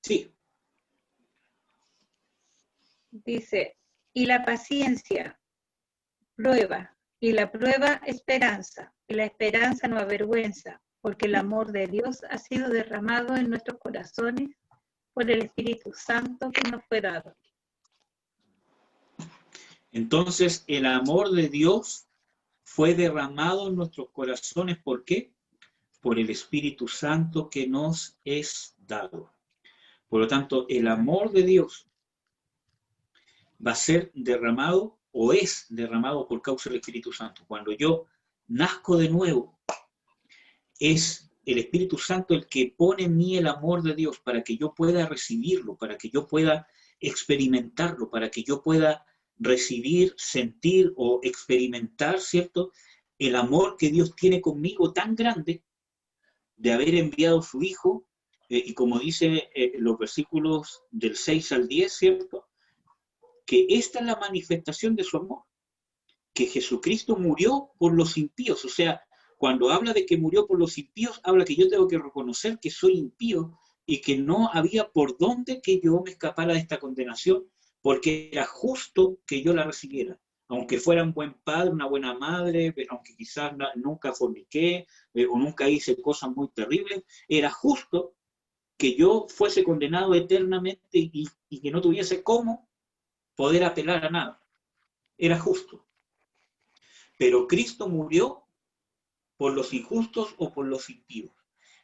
Sí. Dice, y la paciencia, prueba, y la prueba, esperanza, y la esperanza no avergüenza, porque el amor de Dios ha sido derramado en nuestros corazones por el Espíritu Santo que nos fue dado. Entonces, el amor de Dios fue derramado en nuestros corazones. ¿Por qué? Por el Espíritu Santo que nos es dado. Por lo tanto, el amor de Dios va a ser derramado o es derramado por causa del Espíritu Santo. Cuando yo nazco de nuevo, es el Espíritu Santo el que pone en mí el amor de Dios para que yo pueda recibirlo, para que yo pueda experimentarlo, para que yo pueda recibir, sentir o experimentar, ¿cierto? El amor que Dios tiene conmigo tan grande de haber enviado a su Hijo, y como dice los versículos del 6 al 10, ¿cierto? Que esta es la manifestación de su amor, que Jesucristo murió por los impíos. O sea, cuando habla de que murió por los impíos, habla que yo tengo que reconocer que soy impío y que no había por dónde que yo me escapara de esta condenación, porque era justo que yo la recibiera. Aunque fuera un buen padre, una buena madre, aunque quizás nunca forniqué o nunca hice cosas muy terribles, era justo que yo fuese condenado eternamente y que no tuviese cómo poder apelar a nada. Era justo. Pero Cristo murió por los injustos o por los impíos.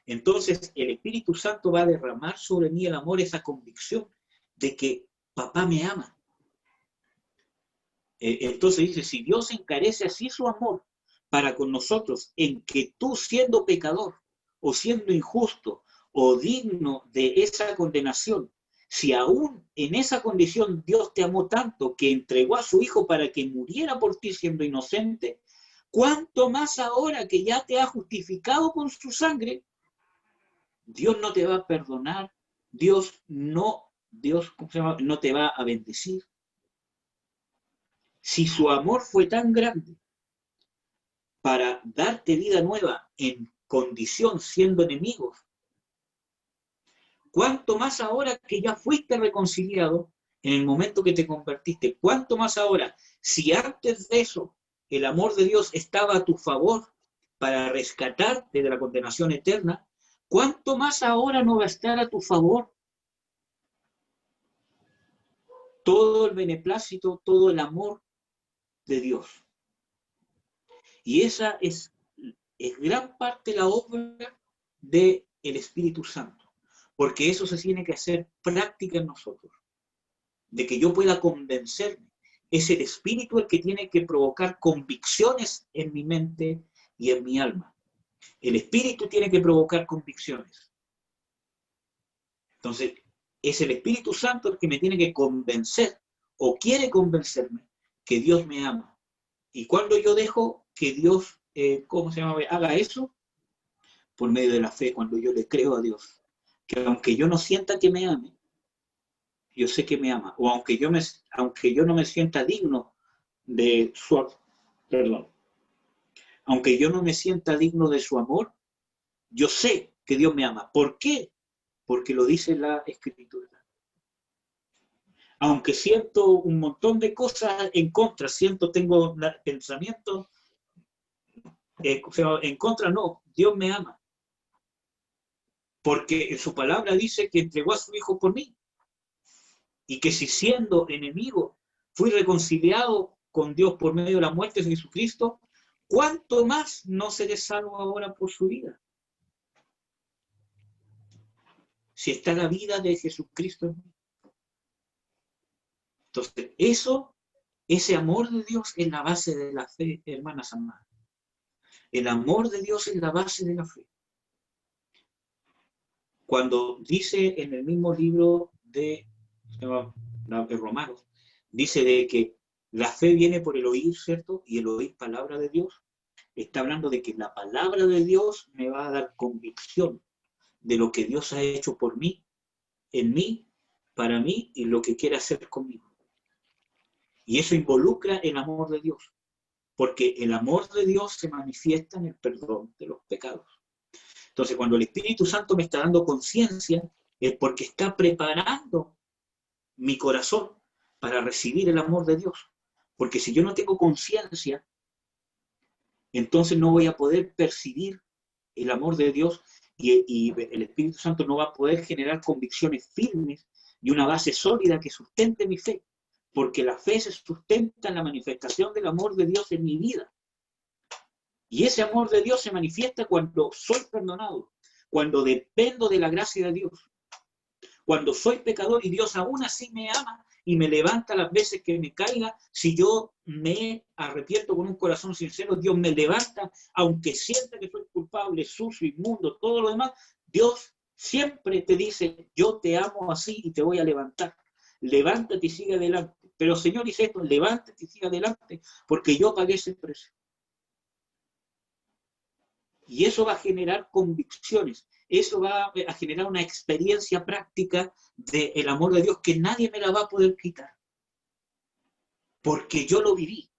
Entonces el Espíritu Santo va a derramar sobre mí el amor, esa convicción de que papá me ama. Entonces dice, si Dios encarece así su amor para con nosotros, en que tú siendo pecador o siendo injusto o digno de esa condenación, si aún en esa condición Dios te amó tanto que entregó a su Hijo para que muriera por ti siendo inocente, ¿cuánto más ahora que ya te ha justificado con su sangre? Dios no te va a perdonar, Dios no te va a bendecir. Si su amor fue tan grande para darte vida nueva en condición siendo enemigos, ¿cuánto más ahora que ya fuiste reconciliado en el momento que te convertiste? ¿Cuánto más ahora, si antes de eso el amor de Dios estaba a tu favor para rescatarte de la condenación eterna, cuánto más ahora no va a estar a tu favor? Todo el beneplácito, todo el amor de Dios. Y esa es gran parte la obra del Espíritu Santo, porque eso se tiene que hacer práctica en nosotros, de que yo pueda convencerme. Es el Espíritu el que tiene que provocar convicciones en mi mente y en mi alma. El Espíritu tiene que provocar convicciones. Entonces, es el Espíritu Santo el que me tiene que convencer o quiere convencerme que Dios me ama. Y cuando yo dejo que Dios, haga eso, por medio de la fe, cuando yo le creo a Dios, que aunque yo no sienta que me ame, yo sé que me ama, o aunque yo no me sienta digno de su, aunque yo no me sienta digno de su amor, yo sé que Dios me ama. ¿Por qué? Porque lo dice la Escritura. Aunque siento un montón de cosas en contra, tengo pensamientos en contra, no, Dios me ama. Porque en su palabra dice que entregó a su Hijo por mí. Y que si siendo enemigo fui reconciliado con Dios por medio de la muerte de Jesucristo, ¿cuánto más no seré salvo ahora por su vida? Si está la vida de Jesucristo en mí. Entonces, ese amor de Dios es la base de la fe, hermanas amadas. El amor de Dios es la base de la fe. Cuando dice en el mismo libro de Romanos, dice de que la fe viene por el oír, ¿cierto? Y el oír palabra de Dios. Está hablando de que la palabra de Dios me va a dar convicción de lo que Dios ha hecho por mí, en mí, para mí y lo que quiere hacer conmigo. Y eso involucra el amor de Dios, porque el amor de Dios se manifiesta en el perdón de los pecados. Entonces, cuando el Espíritu Santo me está dando conciencia, es porque está preparando mi corazón para recibir el amor de Dios. Porque si yo no tengo conciencia, entonces no voy a poder percibir el amor de Dios Y el Espíritu Santo no va a poder generar convicciones firmes y una base sólida que sustente mi fe, porque la fe se sustenta en la manifestación del amor de Dios en mi vida. Y ese amor de Dios se manifiesta cuando soy perdonado, cuando dependo de la gracia de Dios, cuando soy pecador y Dios aún así me ama y me levanta las veces que me caiga. Si yo me arrepiento con un corazón sincero, Dios me levanta, aunque sienta que soy culpable, sucio, inmundo, todo lo demás. Dios siempre te dice, yo te amo así y te voy a levantar. Levántate y sigue adelante. Pero Señor dice esto, levántate y sigue adelante, porque yo pagué ese precio. Y eso va a generar convicciones, eso va a generar una experiencia práctica del amor de Dios que nadie me la va a poder quitar. Porque yo lo viví.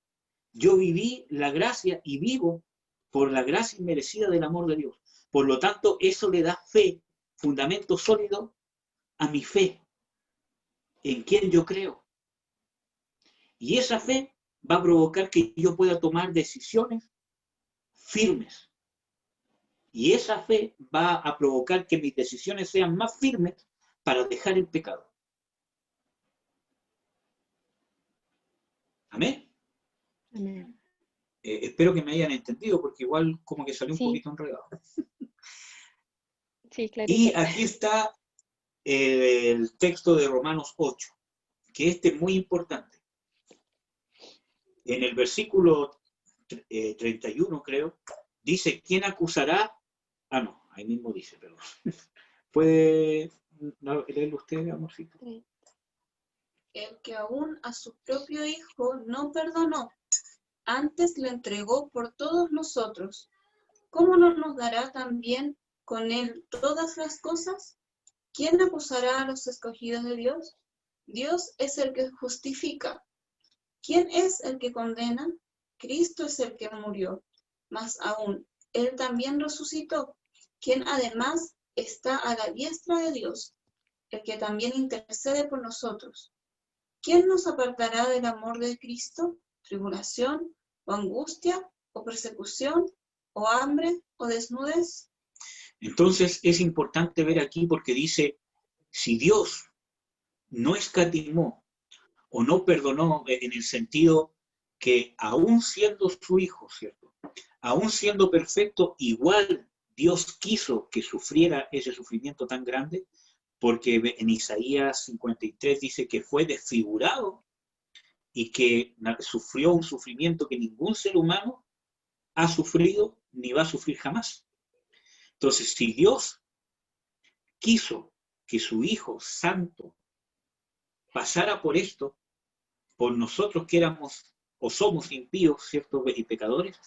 Yo viví la gracia y vivo por la gracia inmerecida del amor de Dios. Por lo tanto, eso le da fe, fundamento sólido a mi fe, en quien yo creo. Y esa fe va a provocar que yo pueda tomar decisiones firmes. Y esa fe va a provocar que mis decisiones sean más firmes para dejar el pecado. ¿Amén? Amén. Espero que me hayan entendido, porque igual como que salió un Sí. poquito enredado. Sí, clarito. Y aquí está el texto de Romanos 8, que este es muy importante. En el versículo 31, creo, dice, ¿quién acusará? Ah, no, ahí mismo dice, pero ¿puede leerlo usted, amorcito? El que aún a su propio Hijo no perdonó, antes le entregó por todos nosotros, ¿cómo no nos dará también con él todas las cosas? ¿Quién acusará a los escogidos de Dios? Dios es el que justifica. ¿Quién es el que condena? Cristo es el que murió, mas aún él también resucitó, quien además está a la diestra de Dios, el que también intercede por nosotros. ¿Quién nos apartará del amor de Cristo? ¿Tribulación, o angustia, o persecución, o hambre, o desnudez? Entonces es importante ver aquí porque dice, si Dios no escatimó o no perdonó en el sentido que aún siendo su hijo, ¿cierto? Aún siendo perfecto, igual Dios quiso que sufriera ese sufrimiento tan grande, porque en Isaías 53 dice que fue desfigurado y que sufrió un sufrimiento que ningún ser humano ha sufrido ni va a sufrir jamás. Entonces, si Dios quiso que su Hijo Santo pasara por esto, por nosotros que éramos o somos impíos, ¿cierto? Y pecadores,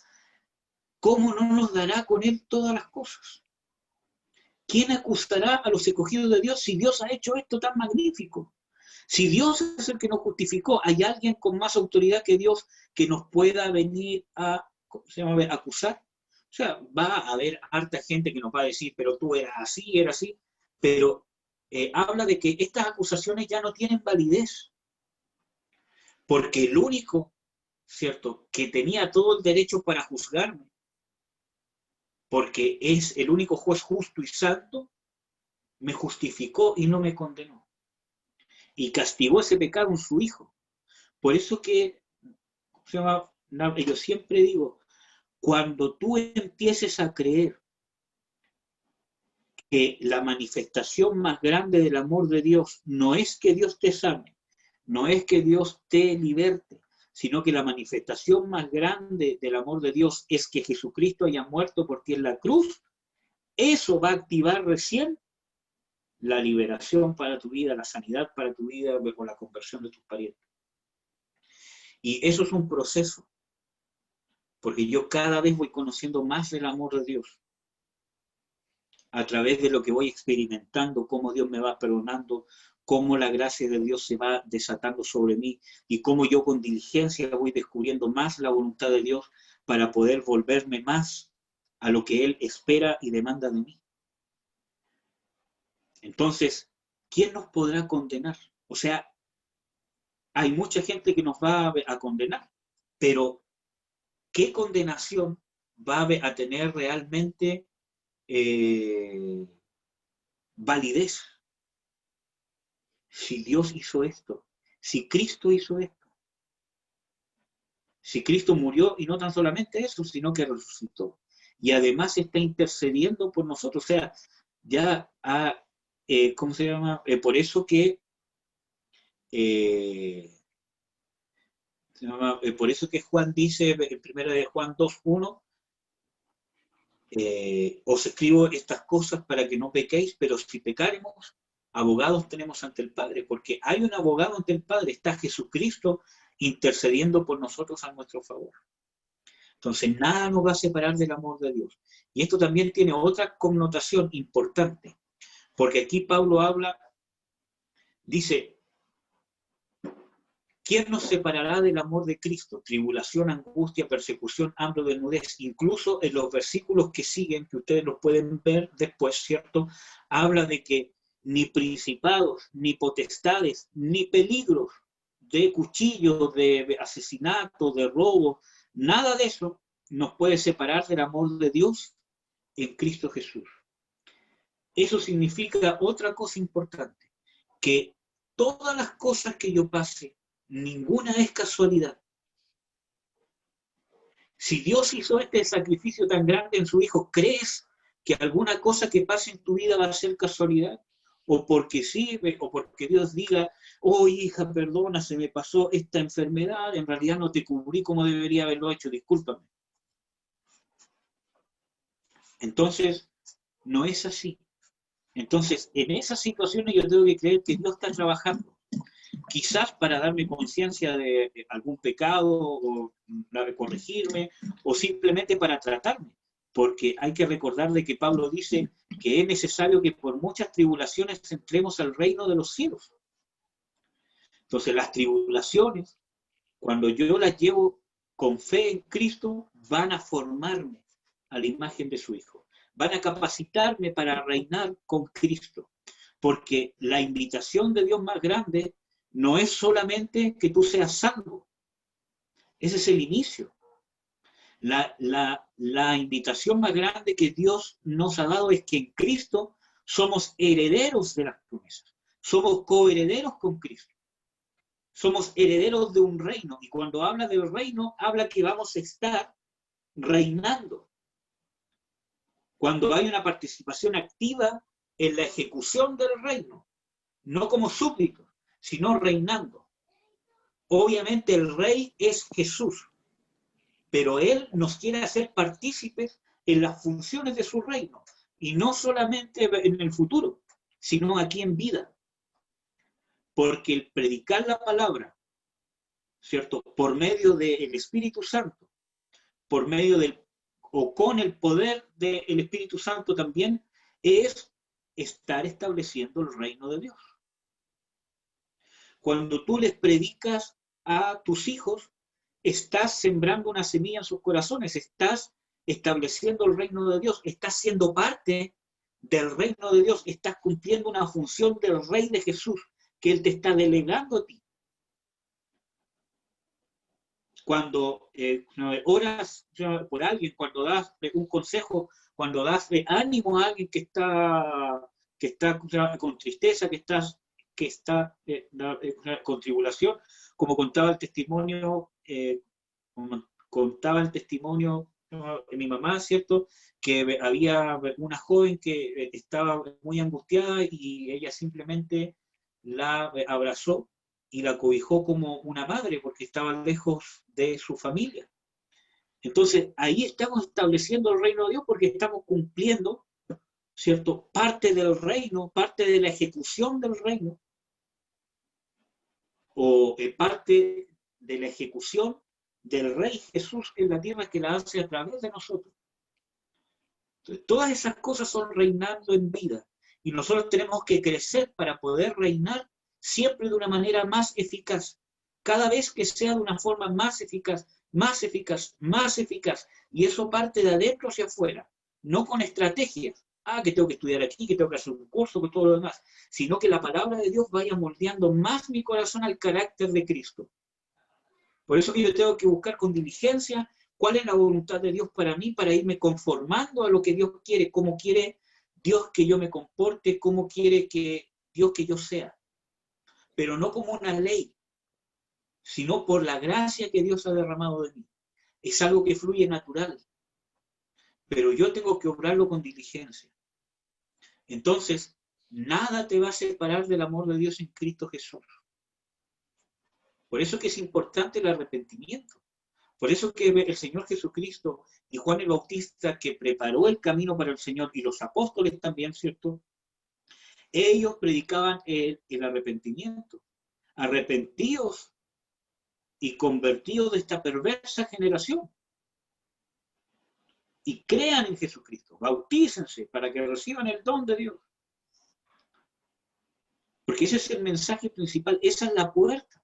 ¿cómo no nos dará con Él todas las cosas? ¿Quién acusará a los escogidos de Dios si Dios ha hecho esto tan magnífico? Si Dios es el que nos justificó, ¿hay alguien con más autoridad que Dios que nos pueda venir a acusar? O sea, va a haber harta gente que nos va a decir, pero tú eras así, pero habla de que estas acusaciones ya no tienen validez. Porque el único, ¿cierto?, que tenía todo el derecho para juzgarme, porque es el único juez justo y santo, me justificó y no me condenó. Y castigó ese pecado en su Hijo. Por eso que, yo siempre digo, cuando tú empieces a creer que la manifestación más grande del amor de Dios no es que Dios te sane, no es que Dios te liberte, sino que la manifestación más grande del amor de Dios es que Jesucristo haya muerto por ti en la cruz, eso va a activar recién la liberación para tu vida, la sanidad para tu vida o la conversión de tus parientes. Y eso es un proceso, porque yo cada vez voy conociendo más del amor de Dios, a través de lo que voy experimentando, cómo Dios me va perdonando, cómo la gracia de Dios se va desatando sobre mí y cómo yo con diligencia voy descubriendo más la voluntad de Dios para poder volverme más a lo que Él espera y demanda de mí. Entonces, ¿quién nos podrá condenar? O sea, hay mucha gente que nos va a condenar, pero ¿qué condenación va a tener realmente validez. Si Dios hizo esto, si Cristo hizo esto, si Cristo murió y no tan solamente eso, sino que resucitó. Y además está intercediendo por nosotros. O sea, ya ¿cómo se llama? Por eso que por eso que Juan dice en 1 de Juan 2:1, os escribo estas cosas para que no pequéis, pero si pecáremos, abogados tenemos ante el Padre, porque hay un abogado ante el Padre, está Jesucristo intercediendo por nosotros a nuestro favor. Entonces nada nos va a separar del amor de Dios. Y esto también tiene otra connotación importante, porque aquí Pablo habla, dice, ¿quién nos separará del amor de Cristo? Tribulación, angustia, persecución, hambre, desnudez. Incluso en los versículos que siguen, que ustedes los pueden ver después, ¿cierto? Habla de que ni principados, ni potestades, ni peligros de cuchillos, de asesinato, de robo, nada de eso nos puede separar del amor de Dios en Cristo Jesús. Eso significa otra cosa importante, que todas las cosas que yo pase, ninguna es casualidad. Si Dios hizo este sacrificio tan grande en su Hijo, ¿crees que alguna cosa que pase en tu vida va a ser casualidad? O porque sí, o porque Dios diga, oh hija, perdona, se me pasó esta enfermedad, en realidad no te cubrí como debería haberlo hecho, discúlpame. Entonces, no es así. Entonces, en esas situaciones yo tengo que creer que Dios está trabajando. Quizás para darme conciencia de algún pecado, o para corregirme, o simplemente para tratarme. Porque hay que recordar de que Pablo dice que es necesario que por muchas tribulaciones entremos al reino de los cielos. Entonces las tribulaciones, cuando yo las llevo con fe en Cristo, van a formarme a la imagen de su Hijo. Van a capacitarme para reinar con Cristo. Porque la invitación de Dios más grande no es solamente que tú seas salvo. Ese es el inicio. La invitación más grande que Dios nos ha dado es que en Cristo somos herederos de las promesas. Somos coherederos con Cristo. Somos herederos de un reino. Y cuando habla del reino, habla que vamos a estar reinando. Cuando hay una participación activa en la ejecución del reino. No como súbditos, sino reinando. Obviamente el rey es Jesús, pero Él nos quiere hacer partícipes en las funciones de su reino, y no solamente en el futuro, sino aquí en vida. Porque el predicar la palabra, ¿cierto? Por medio del Espíritu Santo, por medio o con el poder del Espíritu Santo también, es estar estableciendo el reino de Dios. Cuando tú les predicas a tus hijos, estás sembrando una semilla en sus corazones, estás estableciendo el reino de Dios, estás siendo parte del reino de Dios, estás cumpliendo una función del Rey de Jesús que Él te está delegando a ti. Cuando oras por alguien, cuando das un consejo, cuando das ánimo a alguien que está con tristeza, que está con tribulación, como contaba el testimonio de mi mamá, ¿cierto? Que había una joven que estaba muy angustiada y ella simplemente la abrazó y la cobijó como una madre porque estaba lejos de su familia. Entonces, ahí estamos estableciendo el reino de Dios porque estamos cumpliendo, ¿cierto? Parte del reino, parte de la ejecución del reino, o parte de la ejecución del Rey Jesús en la tierra que la hace a través de nosotros. Entonces, todas esas cosas son reinando en vida. Y nosotros tenemos que crecer para poder reinar siempre de una manera más eficaz. Cada vez que sea de una forma más eficaz, más eficaz, más eficaz. Y eso parte de adentro hacia afuera. No con estrategias. Que tengo que estudiar aquí, que tengo que hacer un curso, que todo lo demás. Sino que la palabra de Dios vaya moldeando más mi corazón al carácter de Cristo. Por eso que yo tengo que buscar con diligencia cuál es la voluntad de Dios para mí, para irme conformando a lo que Dios quiere, cómo quiere Dios que yo me comporte, cómo quiere que Dios que yo sea, pero no como una ley, sino por la gracia que Dios ha derramado de mí. Es algo que fluye natural, pero yo tengo que obrarlo con diligencia. Entonces, nada te va a separar del amor de Dios en Cristo Jesús. Por eso que es importante el arrepentimiento. Por eso que el Señor Jesucristo y Juan el Bautista, que preparó el camino para el Señor, y los apóstoles también, ¿cierto? Ellos predicaban el arrepentimiento. Arrepentíos y convertidos de esta perversa generación. Y crean en Jesucristo. Bautícense para que reciban el don de Dios. Porque ese es el mensaje principal. Esa es la puerta.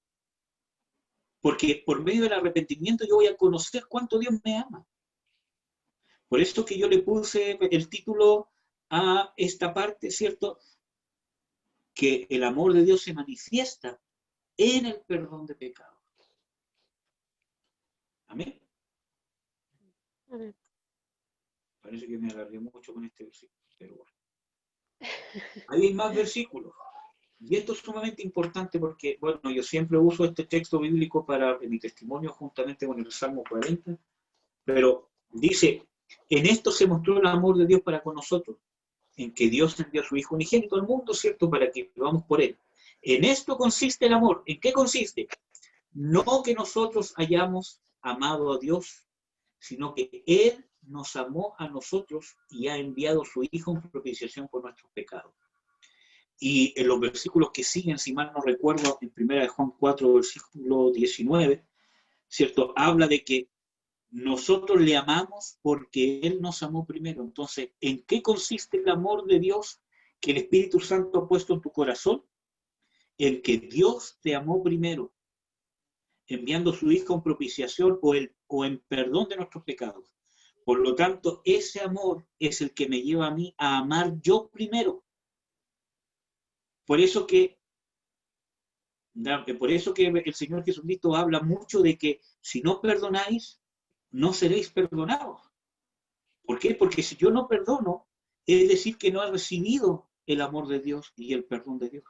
Porque por medio del arrepentimiento yo voy a conocer cuánto Dios me ama. Por eso que yo le puse el título a esta parte, ¿cierto? Que el amor de Dios se manifiesta en el perdón de pecados. Amén. Amén. Parece que me alargué mucho con este versículo, pero bueno. Hay más versículos. Y esto es sumamente importante porque, bueno, yo siempre uso este texto bíblico para mi testimonio juntamente con el Salmo 40, pero dice, en esto se mostró el amor de Dios para con nosotros, en que Dios envió a su Hijo unigénito al mundo, ¿cierto?, para que vivamos por Él. En esto consiste el amor. ¿En qué consiste? No que nosotros hayamos amado a Dios, sino que Él nos amó a nosotros y ha enviado a su Hijo en propiciación por nuestros pecados. Y en los versículos que siguen, si mal no recuerdo, en 1 Juan 4, versículo 19, ¿cierto? Habla de que nosotros le amamos porque Él nos amó primero. Entonces, ¿en qué consiste el amor de Dios que el Espíritu Santo ha puesto en tu corazón? En que Dios te amó primero, enviando a su Hijo en propiciación o en perdón de nuestros pecados. Por lo tanto, ese amor es el que me lleva a mí a amar yo primero. Por eso que el Señor Jesucristo habla mucho de que si no perdonáis, no seréis perdonados. ¿Por qué? Porque si yo no perdono, es decir que no he recibido el amor de Dios y el perdón de Dios.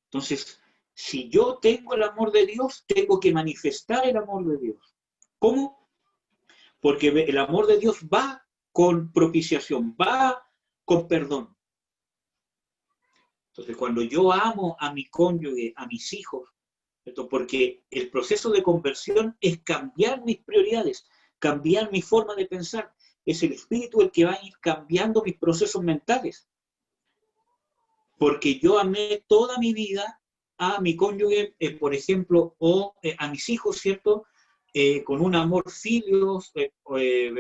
Entonces, si yo tengo el amor de Dios, tengo que manifestar el amor de Dios. ¿Cómo? Porque el amor de Dios va con propiciación, va con perdón. Entonces, cuando yo amo a mi cónyuge, a mis hijos, ¿cierto? Porque el proceso de conversión es cambiar mis prioridades, cambiar mi forma de pensar. Es el Espíritu el que va a ir cambiando mis procesos mentales. Porque yo amé toda mi vida a mi cónyuge, por ejemplo, o a mis hijos, ¿cierto? Con un amor filios, o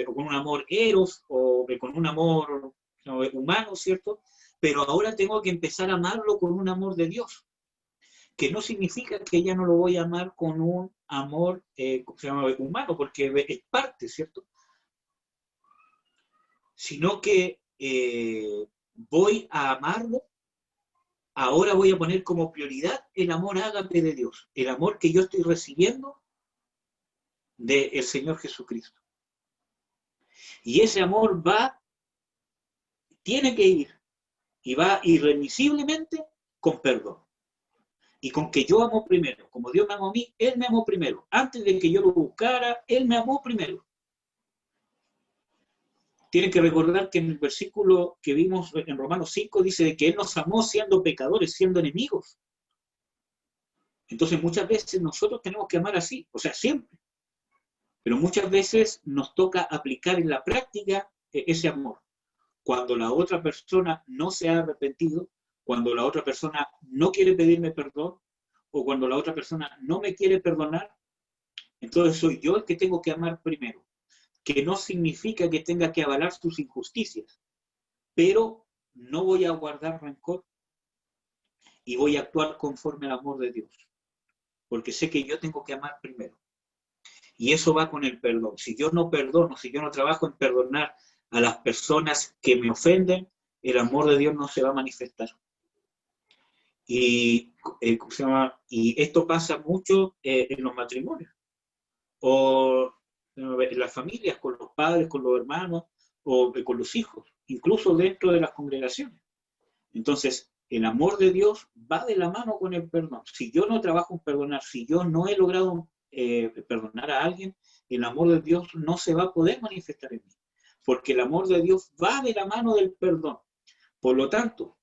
con un amor eros, o con un amor humano, ¿cierto? Pero ahora tengo que empezar a amarlo con un amor de Dios, que no significa que ya no lo voy a amar con un amor humano, porque es parte, ¿cierto? Sino que voy a amarlo, ahora voy a poner como prioridad el amor ágape de Dios, el amor que yo estoy recibiendo del Señor Jesucristo. Y ese amor tiene que ir, y va irremisiblemente con perdón. Y con que yo amo primero. Como Dios me amó a mí, Él me amó primero. Antes de que yo lo buscara, Él me amó primero. Tienen que recordar que en el versículo que vimos en Romanos 5 dice de que Él nos amó siendo pecadores, siendo enemigos. Entonces muchas veces nosotros tenemos que amar así, o sea, siempre. Pero muchas veces nos toca aplicar en la práctica ese amor. Cuando la otra persona no se ha arrepentido, cuando la otra persona no quiere pedirme perdón, o cuando la otra persona no me quiere perdonar, entonces soy yo el que tengo que amar primero. Que no significa que tenga que avalar sus injusticias, pero no voy a guardar rencor y voy a actuar conforme al amor de Dios, porque sé que yo tengo que amar primero. Y eso va con el perdón. Si yo no perdono, si yo no trabajo en perdonar a las personas que me ofenden, el amor de Dios no se va a manifestar. Y esto pasa mucho en los matrimonios, o en las familias, con los padres, con los hermanos, o con los hijos. incluso dentro de las congregaciones. Entonces, el amor de Dios va de la mano con el perdón. Si yo no trabajo en perdonar, si yo no he logrado perdonar a alguien, el amor de Dios no se va a poder manifestar en mí, porque el amor de Dios va de la mano del perdón. Por lo tanto,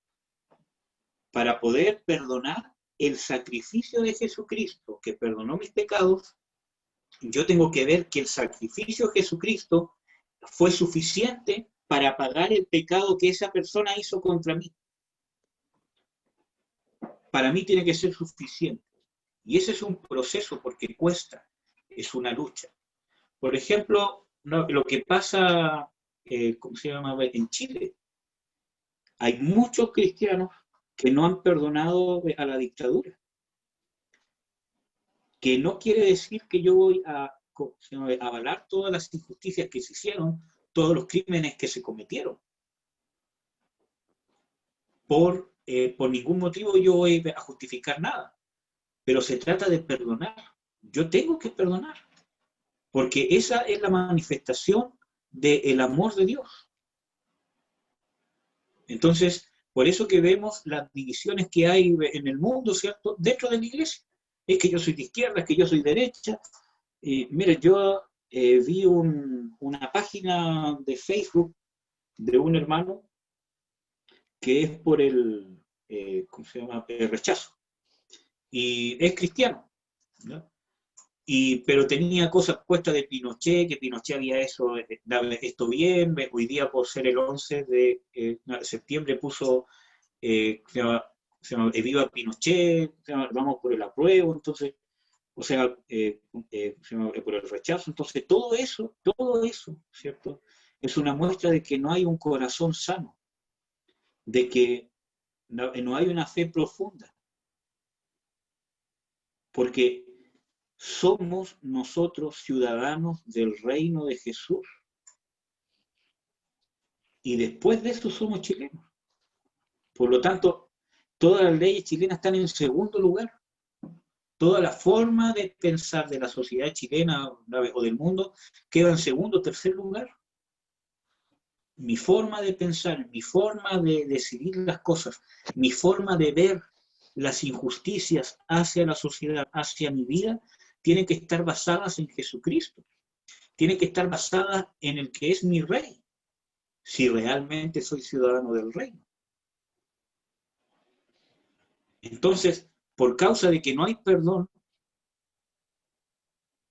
para poder perdonar, el sacrificio de Jesucristo, que perdonó mis pecados, yo tengo que ver que el sacrificio de Jesucristo fue suficiente para pagar el pecado que esa persona hizo contra mí. Para mí tiene que ser suficiente. Y ese es un proceso porque cuesta, es una lucha. Por ejemplo, lo que pasa, ¿cómo se llama?, en Chile. Hay muchos cristianos que no han perdonado a la dictadura. Que no quiere decir que yo voy a avalar todas las injusticias que se hicieron, todos los crímenes que se cometieron. Por ningún motivo yo voy a justificar nada. Pero se trata de perdonar. Yo tengo que perdonar. Porque esa es la manifestación del amor de Dios. Entonces, por eso que vemos las divisiones que hay en el mundo, ¿cierto?, dentro de la iglesia. Es que yo soy de izquierda, es que yo soy derecha. Mire, yo vi una página de Facebook de un hermano que es por el, ¿cómo se llama?, el rechazo. Y es cristiano, ¿no? Pero tenía cosas puestas de Pinochet, que Pinochet había dado esto bien. Hoy día, por ser el 11 de septiembre, puso viva Pinochet, vamos por el apruebo, entonces, o sea, por el rechazo. Entonces, todo eso, ¿cierto?, es una muestra de que no hay un corazón sano, de que no hay una fe profunda. Porque somos nosotros ciudadanos del reino de Jesús. Y después de eso somos chilenos. Por lo tanto, todas las leyes chilenas están en segundo lugar. Toda la forma de pensar de la sociedad chilena o del mundo queda en segundo o tercer lugar. Mi forma de pensar, mi forma de decidir las cosas, mi forma de ver las injusticias hacia la sociedad, hacia mi vida, tienen que estar basadas en Jesucristo. Tienen que estar basadas en el que es mi rey, si realmente soy ciudadano del reino. Entonces, por causa de que no hay perdón,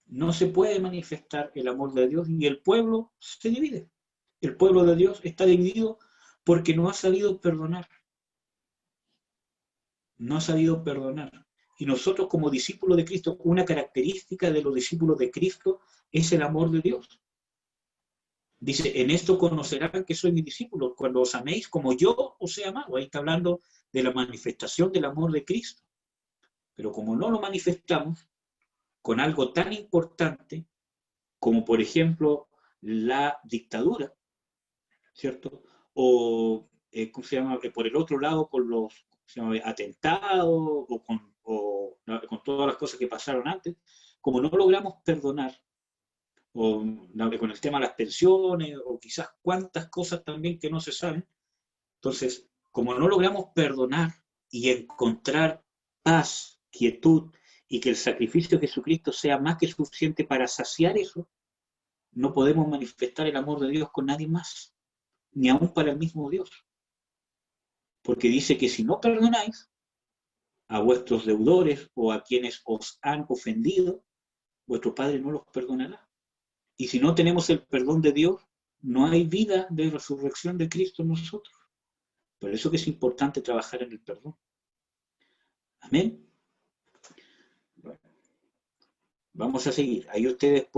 no se puede manifestar el amor de Dios y el pueblo se divide. El pueblo de Dios está dividido porque no ha sabido perdonar. No ha sabido perdonar. Y nosotros, como discípulos de Cristo, una característica de los discípulos de Cristo es el amor de Dios. Dice, en esto conocerán que soy mi discípulo, cuando os améis como yo os he amado. Ahí está hablando de la manifestación del amor de Cristo. Pero como no lo manifestamos con algo tan importante como, por ejemplo, la dictadura, ¿cierto? O, ¿cómo se llama?, por el otro lado, con los atentados o con todas las cosas que pasaron antes, como no logramos perdonar, o con el tema de las pensiones, o quizás cuántas cosas también que no se saben, entonces, como no logramos perdonar y encontrar paz, quietud, y que el sacrificio de Jesucristo sea más que suficiente para saciar eso, no podemos manifestar el amor de Dios con nadie más, ni aún para el mismo Dios. Porque dice que si no perdonáis a vuestros deudores o a quienes os han ofendido, vuestro Padre no los perdonará. Y si no tenemos el perdón de Dios, no hay vida de resurrección de Cristo en nosotros. Por eso que es importante trabajar en el perdón. Amén. Bueno, vamos a seguir. Ahí ustedes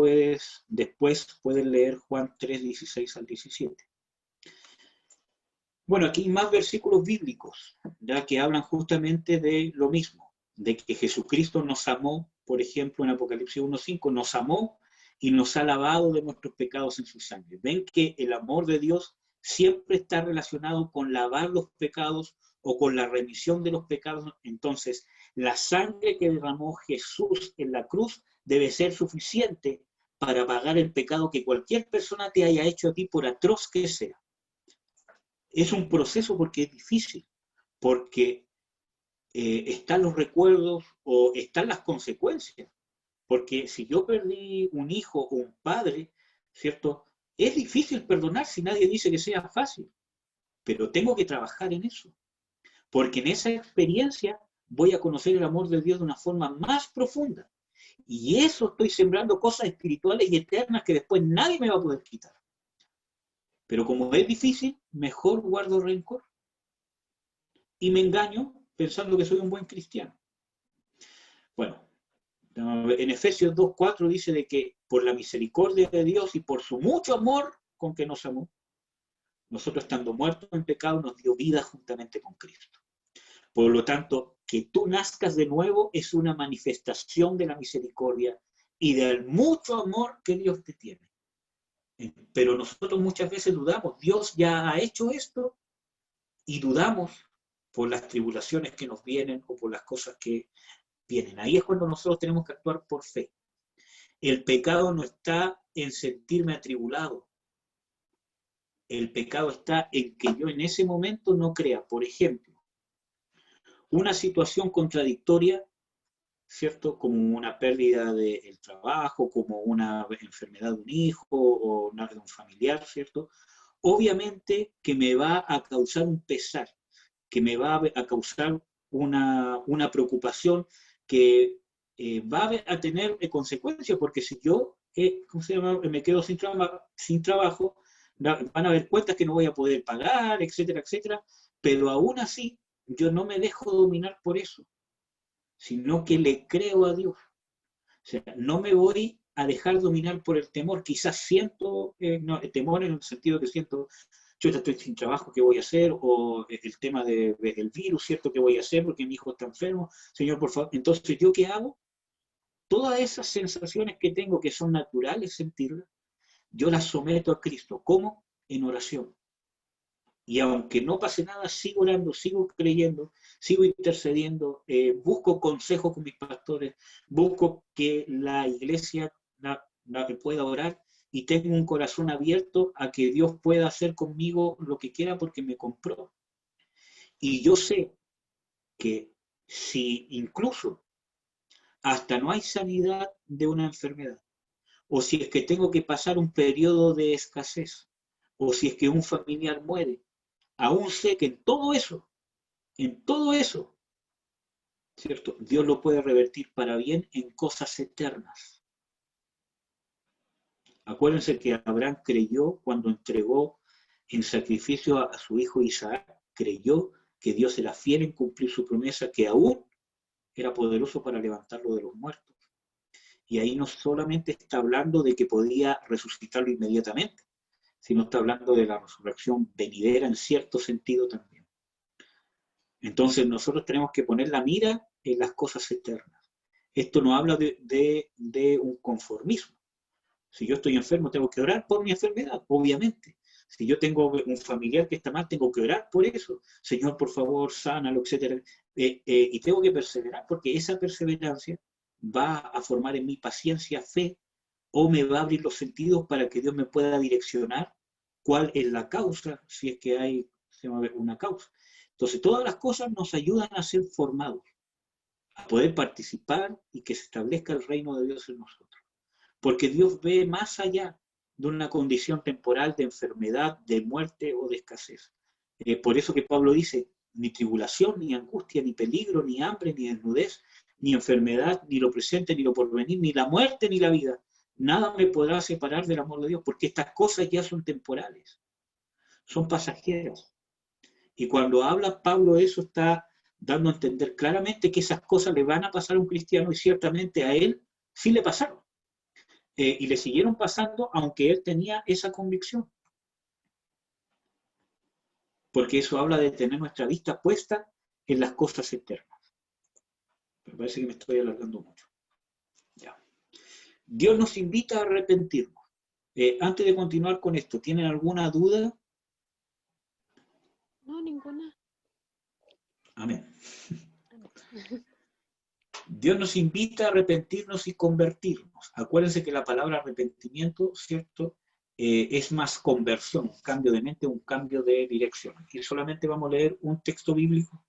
después pueden leer Juan 3, 16 al 17. Bueno, aquí hay más versículos bíblicos, ya que hablan justamente de lo mismo, de que Jesucristo nos amó, por ejemplo, en Apocalipsis 1:5, nos amó y nos ha lavado de nuestros pecados en su sangre. Ven que el amor de Dios siempre está relacionado con lavar los pecados o con la remisión de los pecados. Entonces, la sangre que derramó Jesús en la cruz debe ser suficiente para pagar el pecado que cualquier persona te haya hecho a ti, por atroz que sea. Es un proceso porque es difícil, porque están los recuerdos o están las consecuencias. Porque si yo perdí un hijo o un padre, ¿cierto? Es difícil perdonar si nadie dice que sea fácil, pero tengo que trabajar en eso, porque en esa experiencia voy a conocer el amor de Dios de una forma más profunda. Y eso estoy sembrando cosas espirituales y eternas que después nadie me va a poder quitar. Pero como es difícil, mejor guardo rencor. Y me engaño pensando que soy un buen cristiano. Bueno, en Efesios 2:4 dice de que por la misericordia de Dios y por su mucho amor con que nos amó, nosotros estando muertos en pecado nos dio vida juntamente con Cristo. Por lo tanto, que tú nazcas de nuevo es una manifestación de la misericordia y del mucho amor que Dios te tiene. Pero nosotros muchas veces dudamos, Dios ya ha hecho esto, y dudamos por las tribulaciones que nos vienen o por las cosas que vienen. Ahí es cuando nosotros tenemos que actuar por fe. El pecado no está en sentirme atribulado. El pecado está en que yo en ese momento no crea. Por ejemplo, una situación contradictoria, ¿cierto? Como una pérdida del trabajo, como una enfermedad de un hijo o una de un familiar, ¿cierto? Obviamente que me va a causar un pesar, que me va a causar una preocupación, que va a tener consecuencias, porque si yo ¿cómo se llama? Me quedo sin trabajo, van a haber cuentas que no voy a poder pagar, etcétera, etcétera, pero aún así yo no me dejo dominar por eso, sino que le creo a Dios. O sea, no me voy a dejar dominar por el temor. Quizás siento no, el temor en el sentido que siento, yo ya estoy sin trabajo, ¿qué voy a hacer? O el tema del virus, ¿cierto? ¿Qué voy a hacer? Porque mi hijo está enfermo. Señor, por favor. Entonces, ¿yo qué hago? Todas esas sensaciones que tengo, que son naturales sentirlas, yo las someto a Cristo. ¿Cómo? En oración. Y aunque no pase nada, sigo orando, sigo creyendo, sigo intercediendo, busco consejo con mis pastores, busco que la iglesia pueda orar y tengo un corazón abierto a que Dios pueda hacer conmigo lo que quiera porque me compró. Y yo sé que si incluso hasta no hay sanidad de una enfermedad, o si es que tengo que pasar un periodo de escasez, o si es que un familiar muere, aún sé que en todo eso, ¿cierto? Dios lo puede revertir para bien en cosas eternas. Acuérdense que Abraham creyó cuando entregó en sacrificio a su hijo Isaac, creyó que Dios era fiel en cumplir su promesa, que aún era poderoso para levantarlo de los muertos. Y ahí no solamente está hablando de que podía resucitarlo inmediatamente, sino está hablando de la resurrección venidera en cierto sentido también. Entonces nosotros tenemos que poner la mira en las cosas eternas. Esto no habla de un conformismo. Si yo estoy enfermo, tengo que orar por mi enfermedad, obviamente. Si yo tengo un familiar que está mal, tengo que orar por eso. Señor, por favor, sánalo, etc. Y tengo que perseverar, porque esa perseverancia va a formar en mí paciencia, fe, o me va a abrir los sentidos para que Dios me pueda direccionar cuál es la causa, si es que hay una causa. Entonces, todas las cosas nos ayudan a ser formados, a poder participar y que se establezca el reino de Dios en nosotros. Porque Dios ve más allá de una condición temporal de enfermedad, de muerte o de escasez. Por eso que Pablo dice, ni tribulación, ni angustia, ni peligro, ni hambre, ni desnudez, ni enfermedad, ni lo presente, ni lo porvenir, ni la muerte, ni la vida. Nada me podrá separar del amor de Dios, porque estas cosas ya son temporales, son pasajeras. Y cuando habla Pablo eso, está dando a entender claramente que esas cosas le van a pasar a un cristiano, y ciertamente a él sí le pasaron. Y le siguieron pasando aunque él tenía esa convicción. Porque eso habla de tener nuestra vista puesta en las cosas eternas. Me parece que me estoy alargando mucho. Ya. Dios nos invita a arrepentirnos. Antes de continuar con esto, ¿tienen alguna duda? No, ninguna. Amén. Dios nos invita a arrepentirnos y convertirnos. Acuérdense que la palabra arrepentimiento, ¿cierto?, es más conversión, un cambio de mente, un cambio de dirección. Y solamente vamos a leer un texto bíblico,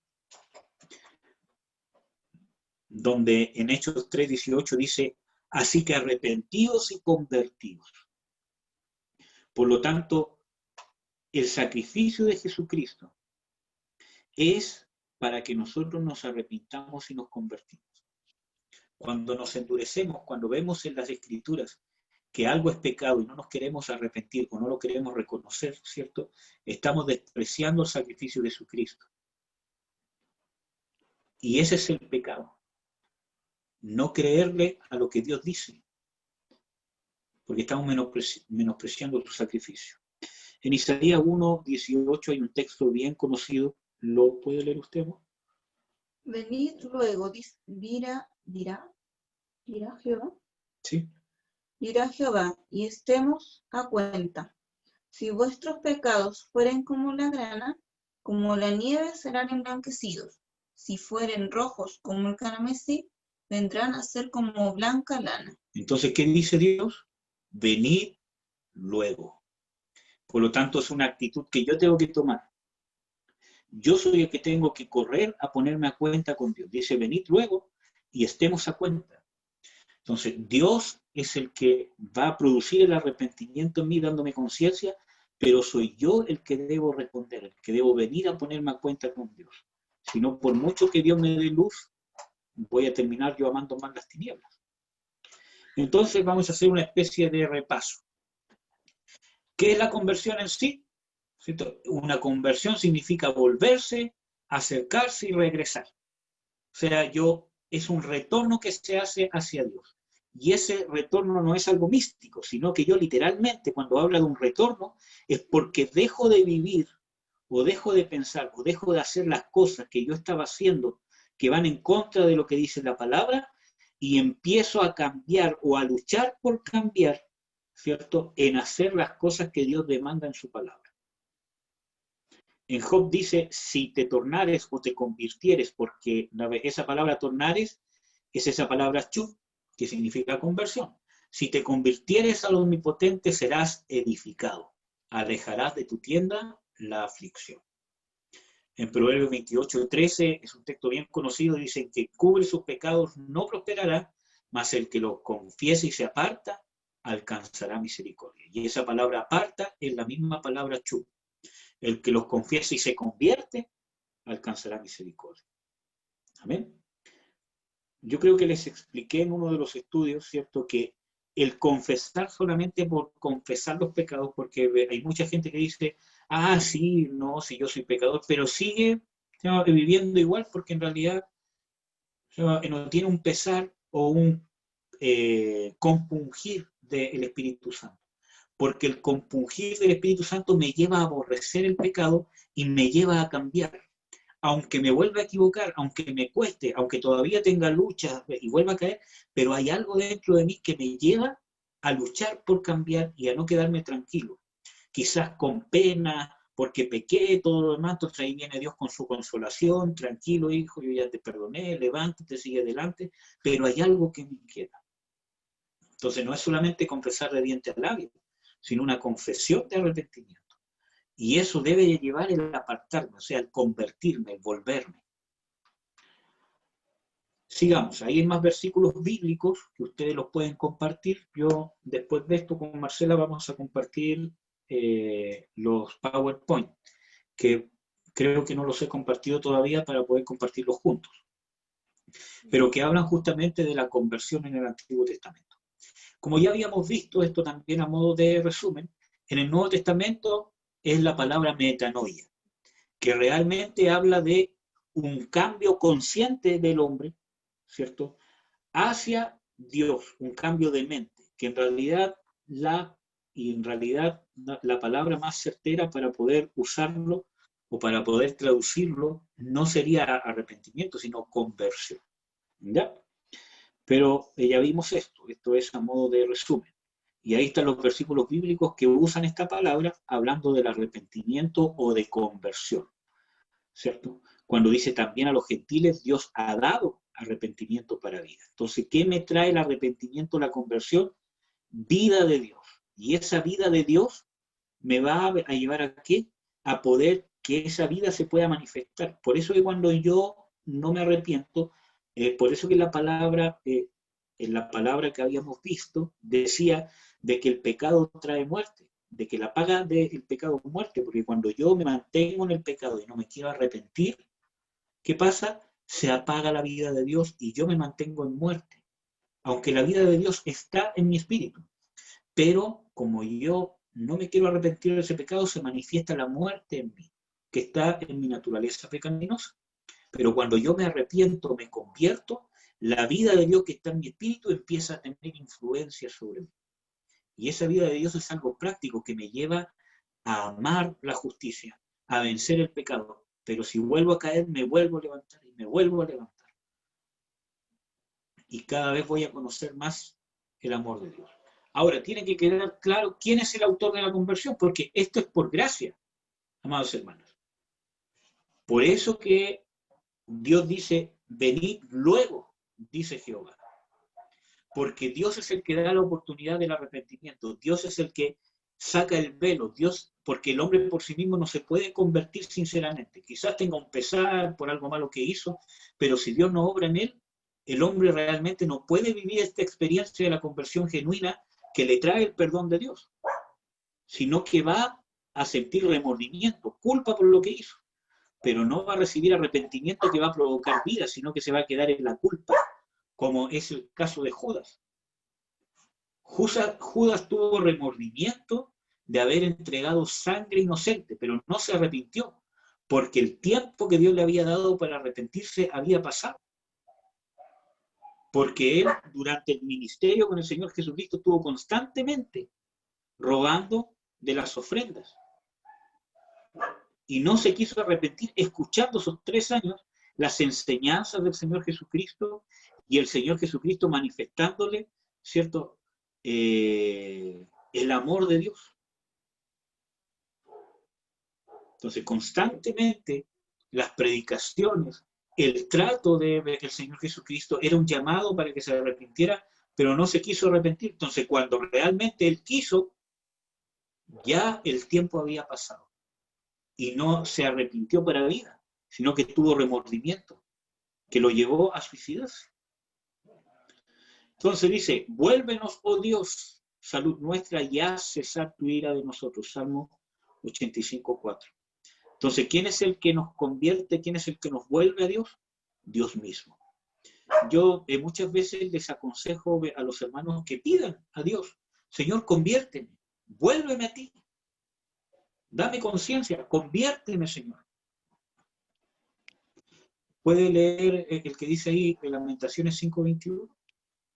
donde en Hechos 3:18 dice, así que arrepentidos y convertidos. Por lo tanto, el sacrificio de Jesucristo es para que nosotros nos arrepintamos y nos convertimos. Cuando nos endurecemos, cuando vemos en las Escrituras que algo es pecado y no nos queremos arrepentir o no lo queremos reconocer, ¿cierto? Estamos despreciando el sacrificio de Jesucristo. Y ese es el pecado. No creerle a lo que Dios dice, porque estamos menospreciando su sacrificio. En Isaías 1:18 hay un texto bien conocido. ¿Lo puede leer usted, amor? Venid luego, dirá Jehová. Sí. Dirá Jehová, y estemos a cuenta. Si vuestros pecados fueren como la grana, como la nieve serán emblanquecidos. Si fueren rojos como el carmesí, vendrán a ser como blanca lana. Entonces, ¿qué dice Dios? Venid luego. Por lo tanto, es una actitud que yo tengo que tomar. Yo soy el que tengo que correr a ponerme a cuenta con Dios. Dice, venid luego y estemos a cuenta. Entonces, Dios es el que va a producir el arrepentimiento en mí, dándome conciencia, pero soy yo el que debo responder, el que debo venir a ponerme a cuenta con Dios. Si no, por mucho que Dios me dé luz, voy a terminar yo amando más las tinieblas. Entonces, vamos a hacer una especie de repaso. ¿Qué es la conversión en sí? ¿Cierto? Una conversión significa volverse, acercarse y regresar. O sea, es un retorno que se hace hacia Dios. Y ese retorno no es algo místico, sino que yo literalmente, cuando hablo de un retorno, es porque dejo de vivir, o dejo de pensar, o dejo de hacer las cosas que yo estaba haciendo, que van en contra de lo que dice la palabra, y empiezo a cambiar o a luchar por cambiar, ¿cierto? En hacer las cosas que Dios demanda en su palabra. En Job dice, si te tornares o te convirtieres, porque esa palabra tornares es esa palabra chup, que significa conversión. Si te convirtieres al Omnipotente, serás edificado. Alejarás de tu tienda la aflicción. En Proverbios 28:13 es un texto bien conocido, dice que cubre sus pecados no prosperará, mas el que los confiese y se aparta, alcanzará misericordia. Y esa palabra aparta es la misma palabra chup. El que los confiese y se convierte, alcanzará misericordia. Amén. Yo creo que les expliqué en uno de los estudios, ¿cierto?, que el confesar solamente por confesar los pecados, porque hay mucha gente que dice, sí, no, si yo soy pecador, pero sigue viviendo igual porque en realidad no tiene un pesar o un compungir del Espíritu Santo. Porque el compungir del Espíritu Santo me lleva a aborrecer el pecado y me lleva a cambiar. Aunque me vuelva a equivocar, aunque me cueste, aunque todavía tenga lucha y vuelva a caer, pero hay algo dentro de mí que me lleva a luchar por cambiar y a no quedarme tranquilo. Quizás con pena, porque pequé, todo lo demás, entonces ahí viene Dios con su consolación, tranquilo hijo, yo ya te perdoné, levántate, sigue adelante, pero hay algo que me inquieta. Entonces no es solamente confesar de diente a labio, sino una confesión de arrepentimiento. Y eso debe llevar el apartarme, o sea, el convertirme, el volverme. Sigamos, ahí hay más versículos bíblicos que ustedes los pueden compartir. Yo, después de esto, con Marcela vamos a compartir los PowerPoint, que creo que no los he compartido todavía para poder compartirlos juntos, pero que hablan justamente de la conversión en el Antiguo Testamento. Como ya habíamos visto, esto también a modo de resumen, en el Nuevo Testamento es la palabra metanoia, que realmente habla de un cambio consciente del hombre, ¿cierto?, hacia Dios, un cambio de mente, que en realidad la palabra más certera para poder usarlo o para poder traducirlo no sería arrepentimiento, sino conversión. ¿Ya? Pero ya vimos esto es a modo de resumen. Y ahí están los versículos bíblicos que usan esta palabra hablando del arrepentimiento o de conversión, ¿cierto? Cuando dice también a los gentiles, Dios ha dado arrepentimiento para vida. Entonces, ¿qué me trae el arrepentimiento, la conversión? Vida de Dios. Y esa vida de Dios me va a llevar a ¿qué? A poder que esa vida se pueda manifestar. Por eso que cuando yo no me arrepiento, por eso que en la palabra que habíamos visto, decía de que el pecado trae muerte, de que la paga del pecado es muerte, porque cuando yo me mantengo en el pecado y no me quiero arrepentir, ¿qué pasa? Se apaga la vida de Dios y yo me mantengo en muerte, aunque la vida de Dios está en mi espíritu. Pero como yo no me quiero arrepentir de ese pecado, se manifiesta la muerte en mí, que está en mi naturaleza pecaminosa. Pero cuando yo me arrepiento, me convierto, la vida de Dios que está en mi espíritu empieza a tener influencia sobre mí. Y esa vida de Dios es algo práctico que me lleva a amar la justicia, a vencer el pecado. Pero si vuelvo a caer, me vuelvo a levantar y me vuelvo a levantar. Y cada vez voy a conocer más el amor de Dios. Ahora, tiene que quedar claro quién es el autor de la conversión, porque esto es por gracia, amados hermanos. Por eso que Dios dice, venid luego, dice Jehová. Porque Dios es el que da la oportunidad del arrepentimiento. Dios es el que saca el velo. Dios, porque el hombre por sí mismo no se puede convertir sinceramente. Quizás tenga un pesar por algo malo que hizo, pero si Dios no obra en él, el hombre realmente no puede vivir esta experiencia de la conversión genuina que le trae el perdón de Dios, sino que va a sentir remordimiento, culpa por lo que hizo, pero no va a recibir arrepentimiento que va a provocar vida, sino que se va a quedar en la culpa, como es el caso de Judas. Judas tuvo remordimiento de haber entregado sangre inocente, pero no se arrepintió, porque el tiempo que Dios le había dado para arrepentirse había pasado. Porque él, durante el ministerio con el Señor Jesucristo, estuvo constantemente robando de las ofrendas. Y no se quiso arrepentir, escuchando esos 3 años las enseñanzas del Señor Jesucristo y el Señor Jesucristo manifestándole, ¿cierto?, el amor de Dios. Entonces, constantemente las predicaciones, el trato del Señor Jesucristo era un llamado para que se arrepintiera, pero no se quiso arrepentir. Entonces, cuando realmente él quiso, ya el tiempo había pasado. Y no se arrepintió para vida, sino que tuvo remordimiento, que lo llevó a suicidarse. Entonces dice, vuélvenos, oh Dios, salud nuestra, y haz cesar tu ira de nosotros. Salmo 85:4. Entonces, ¿quién es el que nos convierte? ¿Quién es el que nos vuelve a Dios? Dios mismo. Yo muchas veces les aconsejo a los hermanos que pidan a Dios, Señor, conviérteme, vuélveme a ti. Dame conciencia, conviérteme, Señor. ¿Puede leer el que dice ahí en Lamentaciones 5:21?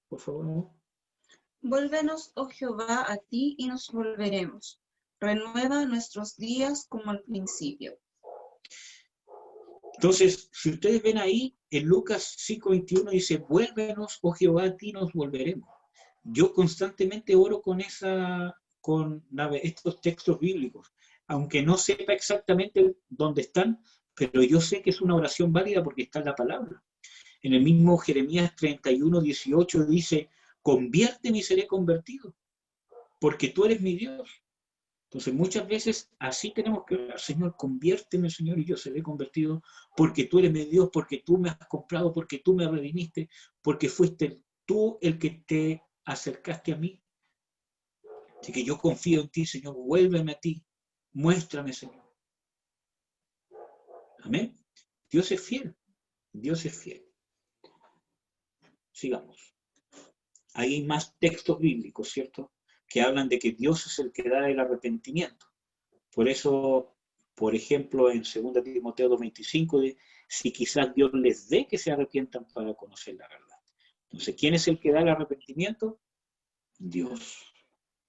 Por favor. Vuélvenos, oh Jehová, a ti y nos volveremos. Renueva nuestros días como al principio. Entonces, si ustedes ven ahí, en Lucas 5:21 dice, vuélvenos, oh Jehová, a ti nos volveremos. Yo constantemente oro con estos textos bíblicos, aunque no sepa exactamente dónde están, pero yo sé que es una oración válida porque está en la palabra. En el mismo Jeremías 31:18 dice, conviérteme y seré convertido, porque tú eres mi Dios. Entonces muchas veces así tenemos que orar, Señor, conviérteme, Señor, y yo seré convertido, porque tú eres mi Dios, porque tú me has comprado, porque tú me redimiste, porque fuiste tú el que te acercaste a mí. Así que yo confío en ti, Señor, vuélveme a ti, muéstrame, Señor. Amén. Dios es fiel, Dios es fiel. Sigamos. Hay más textos bíblicos, ¿cierto?, que hablan de que Dios es el que da el arrepentimiento. Por eso, por ejemplo, en 2 Timoteo 2:25, si quizás Dios les dé que se arrepientan para conocer la verdad. Entonces, ¿quién es el que da el arrepentimiento? Dios.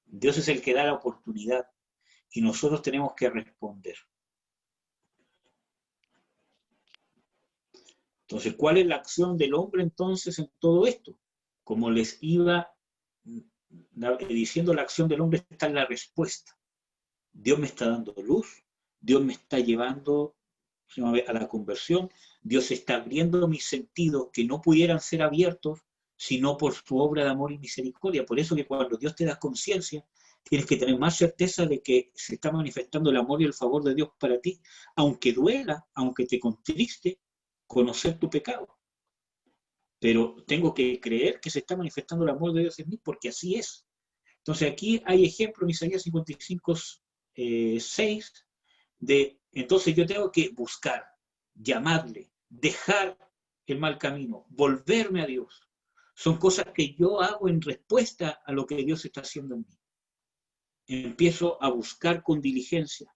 Dios es el que da la oportunidad y nosotros tenemos que responder. Entonces, ¿cuál es la acción del hombre entonces en todo esto? Como les iba diciendo, la acción del hombre está en la respuesta. Dios me está dando luz, Dios me está llevando a la conversión, Dios está abriendo mis sentidos que no pudieran ser abiertos sino por su obra de amor y misericordia. Por eso que cuando Dios te da conciencia, Tienes que tener más certeza de que se está manifestando el amor y el favor de Dios para ti, aunque duela, aunque te contriste conocer tu pecado. Pero tengo que creer que se está manifestando el amor de Dios en mí, porque así es. Entonces aquí hay ejemplo en Isaías 55, 6, entonces yo tengo que buscar, llamarle, dejar el mal camino, volverme a Dios. Son cosas que yo hago en respuesta a lo que Dios está haciendo en mí. Empiezo a buscar con diligencia,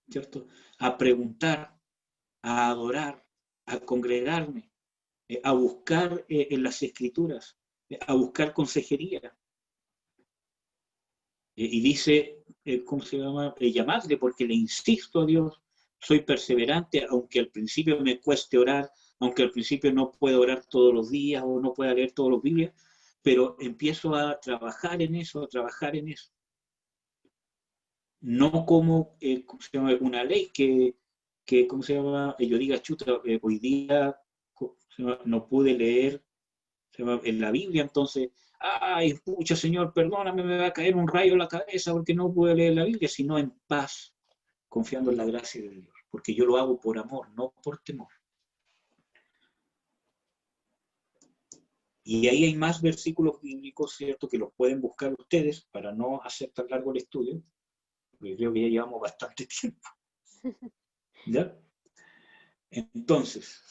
¿cierto? A preguntar, a adorar, a congregarme, a buscar en las escrituras, a buscar consejería. Y dice, ¿cómo se llama? Llamadle, porque le insisto a Dios, soy perseverante, aunque al principio me cueste orar, aunque al principio no pueda orar todos los días o no pueda leer todos los Biblias, pero empiezo a trabajar en eso, a trabajar en eso. No como ¿cómo se llama? Una ley que ¿cómo se llama? Yo diga, chuta, hoy día no pude leer en la Biblia, entonces, ay, pucha, Señor, perdóname, me va a caer un rayo en la cabeza porque no pude leer la Biblia, sino en paz, confiando en la gracia de Dios, porque yo lo hago por amor, no por temor. Y ahí hay más versículos bíblicos, ¿cierto?, que los pueden buscar ustedes para no hacer tan largo el estudio, porque creo que ya llevamos bastante tiempo. ¿Ya? Entonces,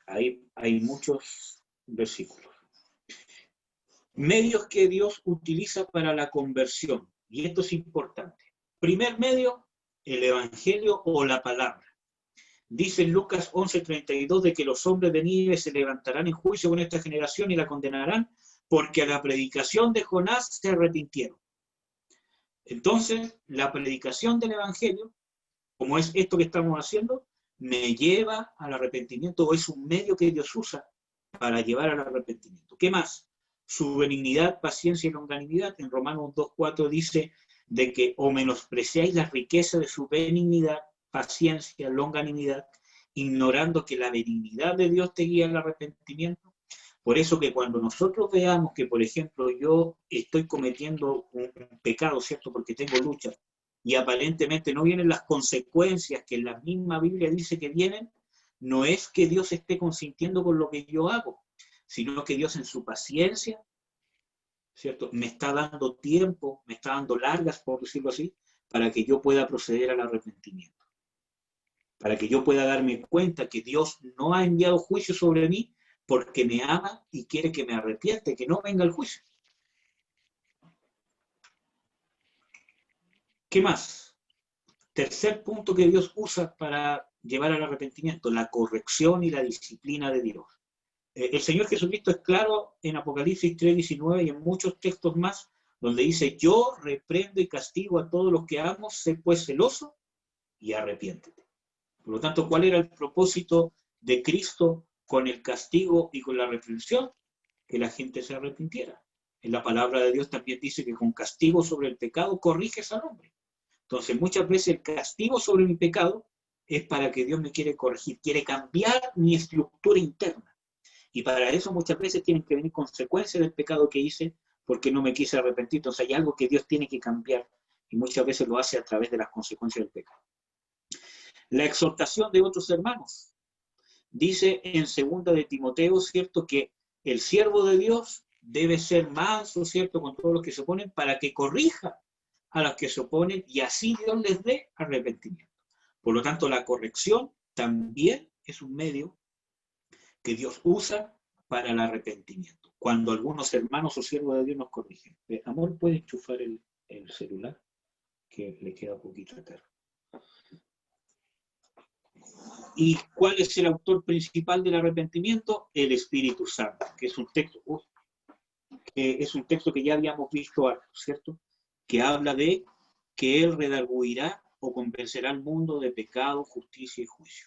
hay muchos versículos. Medios que Dios utiliza para la conversión, y esto es importante. Primer medio, el Evangelio o la palabra. Dice en Lucas 11:32 de que los hombres de Nínive se levantarán en juicio con esta generación y la condenarán porque a la predicación de Jonás se arrepintieron. Entonces, la predicación del Evangelio, como es esto que estamos haciendo, me lleva al arrepentimiento, o es un medio que Dios usa para llevar al arrepentimiento. ¿Qué más? Su benignidad, paciencia y longanimidad. En Romanos 2:4 dice de que o menospreciáis la riqueza de su benignidad, paciencia, longanimidad, ignorando que la benignidad de Dios te guía al arrepentimiento. Por eso que cuando nosotros veamos que, por ejemplo, yo estoy cometiendo un pecado, ¿cierto? Porque tengo lucha, y aparentemente no vienen las consecuencias que la misma Biblia dice que vienen, no es que Dios esté consintiendo con lo que yo hago, sino que Dios en su paciencia, ¿cierto?, me está dando tiempo, me está dando largas, por decirlo así, para que yo pueda proceder al arrepentimiento. Para que yo pueda darme cuenta que Dios no ha enviado juicio sobre mí porque me ama y quiere que me arrepiente, que no venga el juicio. ¿Qué más? Tercer punto que Dios usa para llevar al arrepentimiento, la corrección y la disciplina de Dios. El Señor Jesucristo es claro en Apocalipsis 3:19 y en muchos textos más, donde dice, yo reprendo y castigo a todos los que amo, sé pues celoso y arrepiéntete. Por lo tanto, ¿cuál era el propósito de Cristo con el castigo y con la reprensión? Que la gente se arrepintiera. En la palabra de Dios también dice que con castigo sobre el pecado corriges al hombre. Entonces, muchas veces el castigo sobre mi pecado es para que Dios me quiere corregir, quiere cambiar mi estructura interna. Y para eso muchas veces tienen que venir consecuencias del pecado que hice porque no me quise arrepentir. Entonces hay algo que Dios tiene que cambiar y muchas veces lo hace a través de las consecuencias del pecado. La exhortación de otros hermanos. Dice en 2 de Timoteo, ¿cierto?, que el siervo de Dios debe ser manso, ¿cierto?, con todos los que se oponen para que corrija a los que se oponen y así Dios les dé arrepentimiento. Por lo tanto, la corrección también es un medio que Dios usa para el arrepentimiento. Cuando algunos hermanos o siervos de Dios nos corrigen. Amor, ¿puede enchufar el celular? Que le queda un poquito acá. ¿Y cuál es el autor principal del arrepentimiento? El Espíritu Santo, que es un texto que ya habíamos visto antes, ¿cierto? Que habla de que Él redarguirá o convencerá al mundo de pecado, justicia y juicio.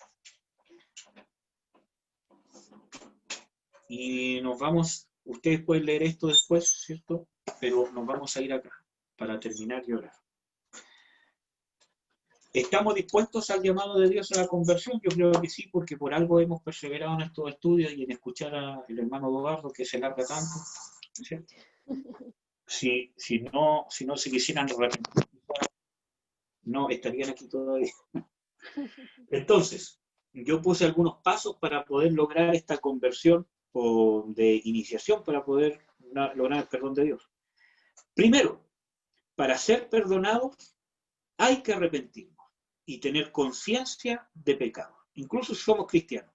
Y nos vamos, ustedes pueden leer esto después, ¿cierto? Pero nos vamos a ir acá para terminar y orar. ¿Estamos dispuestos al llamado de Dios a la conversión? Yo creo que sí, porque por algo hemos perseverado en estos estudios y en escuchar al hermano Eduardo, que se larga tanto, ¿cierto? si no se quisieran arrepentir, no estarían aquí todavía. Entonces, yo puse algunos pasos para poder lograr esta conversión o de iniciación para poder lograr el perdón de Dios. Primero, para ser perdonados hay que arrepentirnos y tener conciencia de pecado, incluso si somos cristianos.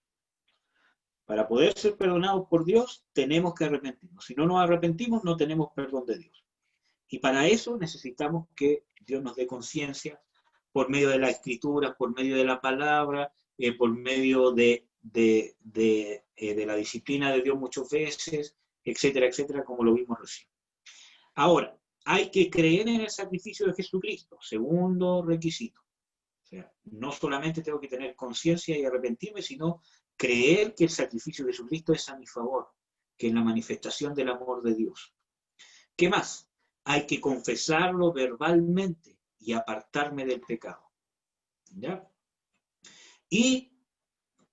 Para poder ser perdonados por Dios tenemos que arrepentirnos. Si no nos arrepentimos no tenemos perdón de Dios. Y para eso necesitamos que Dios nos dé conciencia por medio de la Escritura, por medio de la palabra, por medio de la disciplina de Dios muchas veces, etcétera, etcétera, como lo vimos recién. Ahora, hay que creer en el sacrificio de Jesucristo, segundo requisito. O sea, no solamente tengo que tener conciencia y arrepentirme, sino creer que el sacrificio de Jesucristo es a mi favor, que es la manifestación del amor de Dios. ¿Qué más? Hay que confesarlo verbalmente y apartarme del pecado. ¿Ya? Y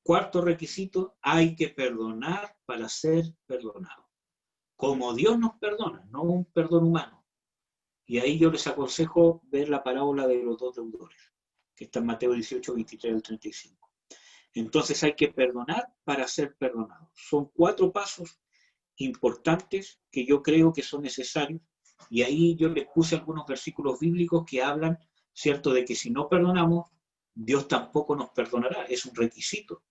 cuarto requisito, hay que perdonar para ser perdonado. Como Dios nos perdona, no un perdón humano. Y ahí yo les aconsejo ver la parábola de los dos deudores, que está en Mateo 18, 23 al 35. Entonces hay que perdonar para ser perdonado. Son 4 pasos importantes que yo creo que son necesarios. Y ahí yo les puse algunos versículos bíblicos que hablan, ¿cierto?, de que si no perdonamos, Dios tampoco nos perdonará. Es un requisito.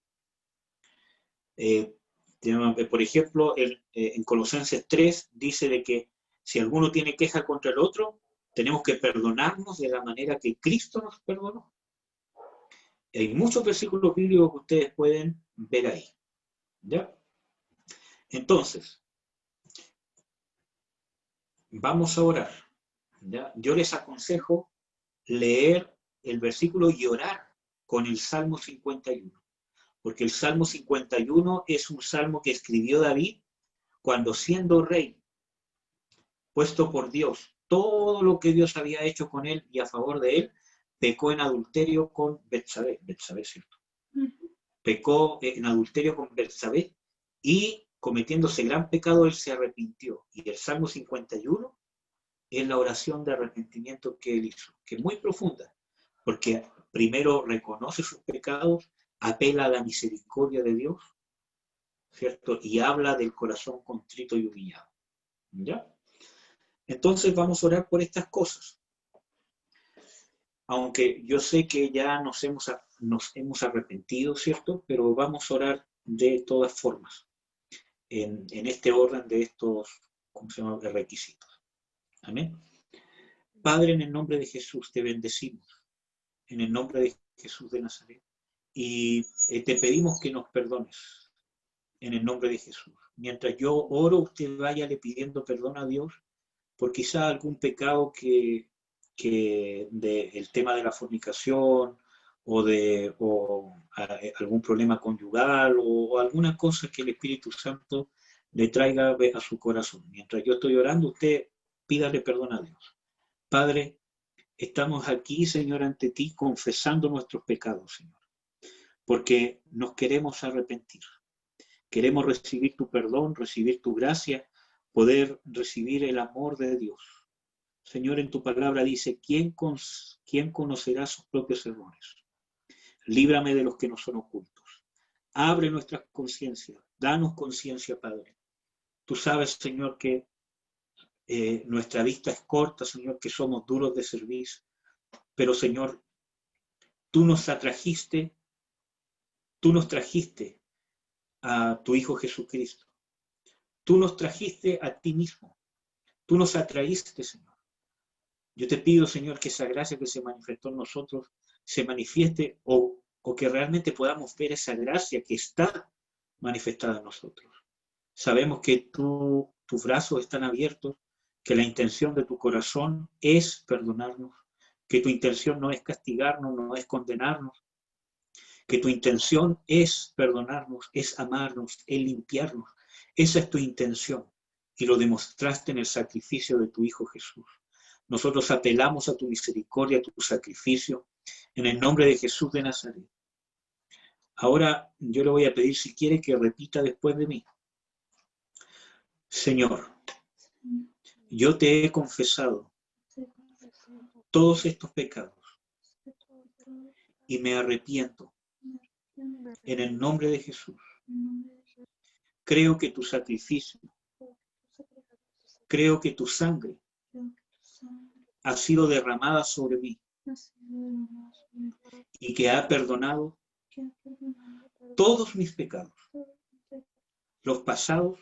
Por ejemplo, en Colosenses 3 dice de que si alguno tiene queja contra el otro, tenemos que perdonarnos de la manera que Cristo nos perdonó. Hay muchos versículos bíblicos que ustedes pueden ver ahí. ¿Ya? Entonces, vamos a orar. ¿Ya? Yo les aconsejo leer el versículo y orar con el Salmo 51. Porque el Salmo 51 es un salmo que escribió David cuando, siendo rey, puesto por Dios, todo lo que Dios había hecho con él y a favor de él, pecó en adulterio con Betsabé, ¿cierto? Pecó en adulterio con Betsabé y cometiendo ese gran pecado él se arrepintió. Y el Salmo 51 es la oración de arrepentimiento que él hizo, que es muy profunda, porque primero reconoce sus pecados, apela a la misericordia de Dios, ¿cierto? Y habla del corazón contrito y humillado. ¿Ya? Entonces vamos a orar por estas cosas. Aunque yo sé que ya nos hemos arrepentido, ¿cierto? Pero vamos a orar de todas formas, en este orden de estos, ¿cómo se llama?, requisitos. Amén. Padre, en el nombre de Jesús te bendecimos, en el nombre de Jesús de Nazaret, y te pedimos que nos perdones, en el nombre de Jesús. Mientras yo oro, usted váyale pidiendo perdón a Dios por quizá algún pecado que el tema de la fornicación o algún problema conyugal o alguna cosa que el Espíritu Santo le traiga a su corazón. Mientras yo estoy orando, usted pídale perdón a Dios. Padre, estamos aquí, Señor, ante ti, confesando nuestros pecados, Señor, porque nos queremos arrepentir. Queremos recibir tu perdón, recibir tu gracia, poder recibir el amor de Dios. Señor, en tu palabra dice, ¿quién conocerá sus propios errores? Líbrame de los que nos son ocultos. Abre nuestras conciencias, danos conciencia, Padre. Tú sabes, Señor, que nuestra vista es corta, Señor, que somos duros de servicio. Pero, Señor, tú nos trajiste a tu Hijo Jesucristo. Tú nos trajiste a ti mismo. Tú nos atraíste, Señor. Yo te pido, Señor, que esa gracia que se manifestó en nosotros se manifieste o que realmente podamos ver esa gracia que está manifestada en nosotros. Sabemos que tus brazos están abiertos, que la intención de tu corazón es perdonarnos, que tu intención no es castigarnos, no es condenarnos, que tu intención es perdonarnos, es amarnos, es limpiarnos. Esa es tu intención y lo demostraste en el sacrificio de tu Hijo Jesús. Nosotros apelamos a tu misericordia, a tu sacrificio, en el nombre de Jesús de Nazaret. Ahora yo le voy a pedir, si quiere, que repita después de mí. Señor, yo te he confesado todos estos pecados y me arrepiento en el nombre de Jesús. Creo que tu sacrificio, creo que tu sangre ha sido derramada sobre mí y que ha perdonado todos mis pecados, los pasados,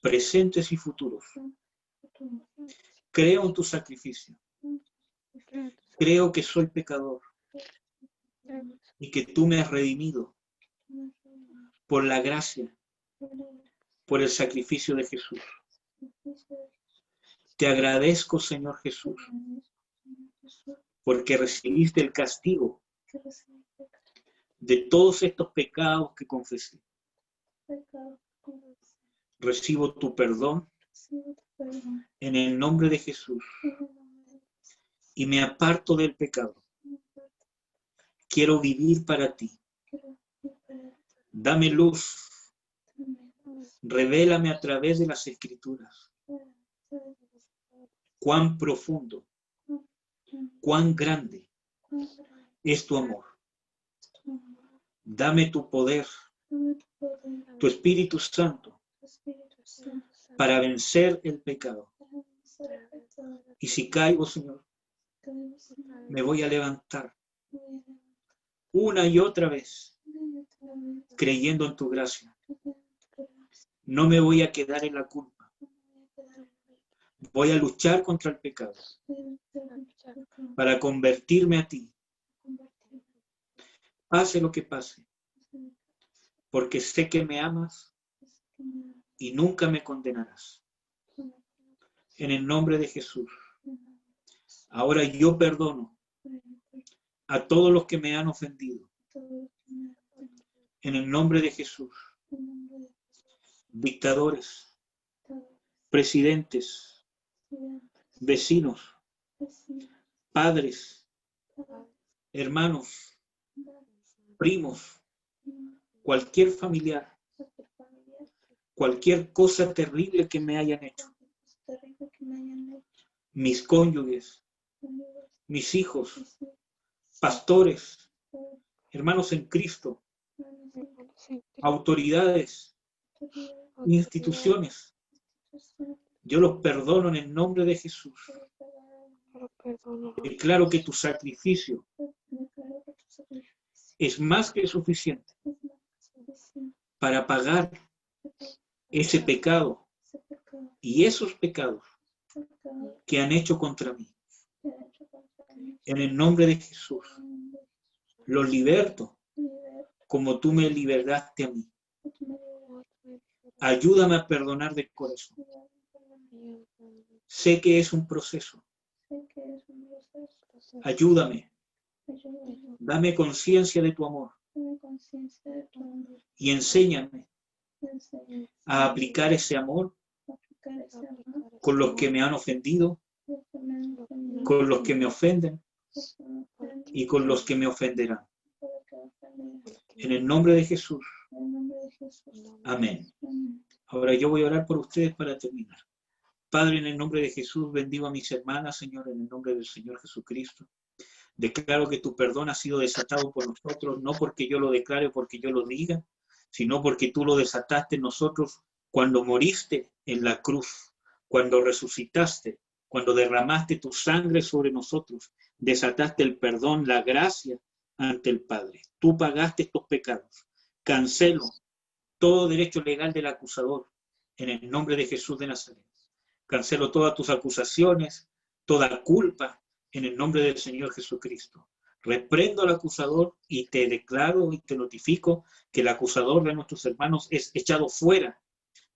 presentes y futuros. Creo en tu sacrificio. Creo que soy pecador y que tú me has redimido por la gracia, por el sacrificio de Jesús. Te agradezco, Señor Jesús, porque recibiste el castigo de todos estos pecados que confesé. Recibo tu perdón en el nombre de Jesús y me aparto del pecado. Quiero vivir para ti. Dame luz. Revélame a través de las Escrituras cuán profundo, cuán grande es tu amor. Dame tu poder, tu Espíritu Santo, para vencer el pecado. Y si caigo, Señor, me voy a levantar una y otra vez, creyendo en tu gracia. No me voy a quedar en la culpa. Voy a luchar contra el pecado para convertirme a ti. Pase lo que pase, porque sé que me amas y nunca me condenarás. En el nombre de Jesús. Ahora yo perdono a todos los que me han ofendido. En el nombre de Jesús. Dictadores, presidentes, vecinos, padres, hermanos, primos, cualquier familiar, cualquier cosa terrible que me hayan hecho. Mis cónyuges, mis hijos, pastores, hermanos en Cristo, autoridades, instituciones. Yo los perdono en el nombre de Jesús. Declaro que tu sacrificio es más que suficiente para pagar ese pecado y esos pecados que han hecho contra mí. En el nombre de Jesús, los liberto como tú me liberaste a mí. Ayúdame a perdonar de corazón. Sé que es un proceso. Ayúdame. Dame conciencia de tu amor. Y enséñame a aplicar ese amor con los que me han ofendido, con los que me ofenden y con los que me ofenderán. En el nombre de Jesús. Amén. Ahora yo voy a orar por ustedes para terminar. Padre, en el nombre de Jesús, bendigo a mis hermanas, Señor, en el nombre del Señor Jesucristo. Declaro que tu perdón ha sido desatado por nosotros, no porque yo lo declare o porque yo lo diga, sino porque tú lo desataste en nosotros cuando moriste en la cruz, cuando resucitaste, cuando derramaste tu sangre sobre nosotros, desataste el perdón, la gracia ante el Padre. Tú pagaste estos pecados. Cancelo todo derecho legal del acusador en el nombre de Jesús de Nazaret. Cancelo todas tus acusaciones, toda culpa en el nombre del Señor Jesucristo. Reprendo al acusador y te declaro y te notifico que el acusador de nuestros hermanos es echado fuera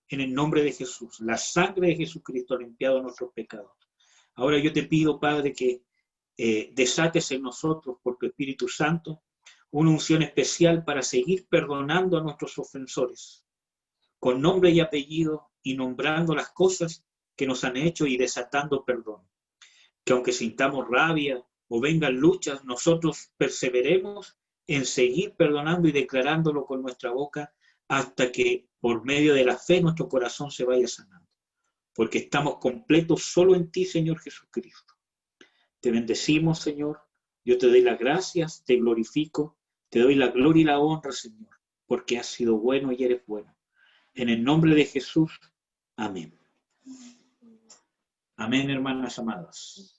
en el nombre de Jesús. La sangre de Jesucristo ha limpiado nuestros pecados. Ahora yo te pido, Padre, que desates en nosotros por tu Espíritu Santo una unción especial para seguir perdonando a nuestros ofensores, con nombre y apellido y nombrando las cosas que nos han hecho y desatando perdón. Que aunque sintamos rabia o vengan luchas, nosotros perseveremos en seguir perdonando y declarándolo con nuestra boca hasta que por medio de la fe nuestro corazón se vaya sanando. porque estamos completos solo en ti, Señor Jesucristo. Te bendecimos, Señor. Yo te doy las gracias, te glorifico, te doy la gloria y la honra, Señor, porque has sido bueno y eres bueno. En el nombre de Jesús, amén. Amén, hermanas amadas.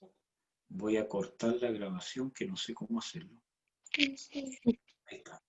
Voy a cortar la grabación, que no sé cómo hacerlo. Ahí está.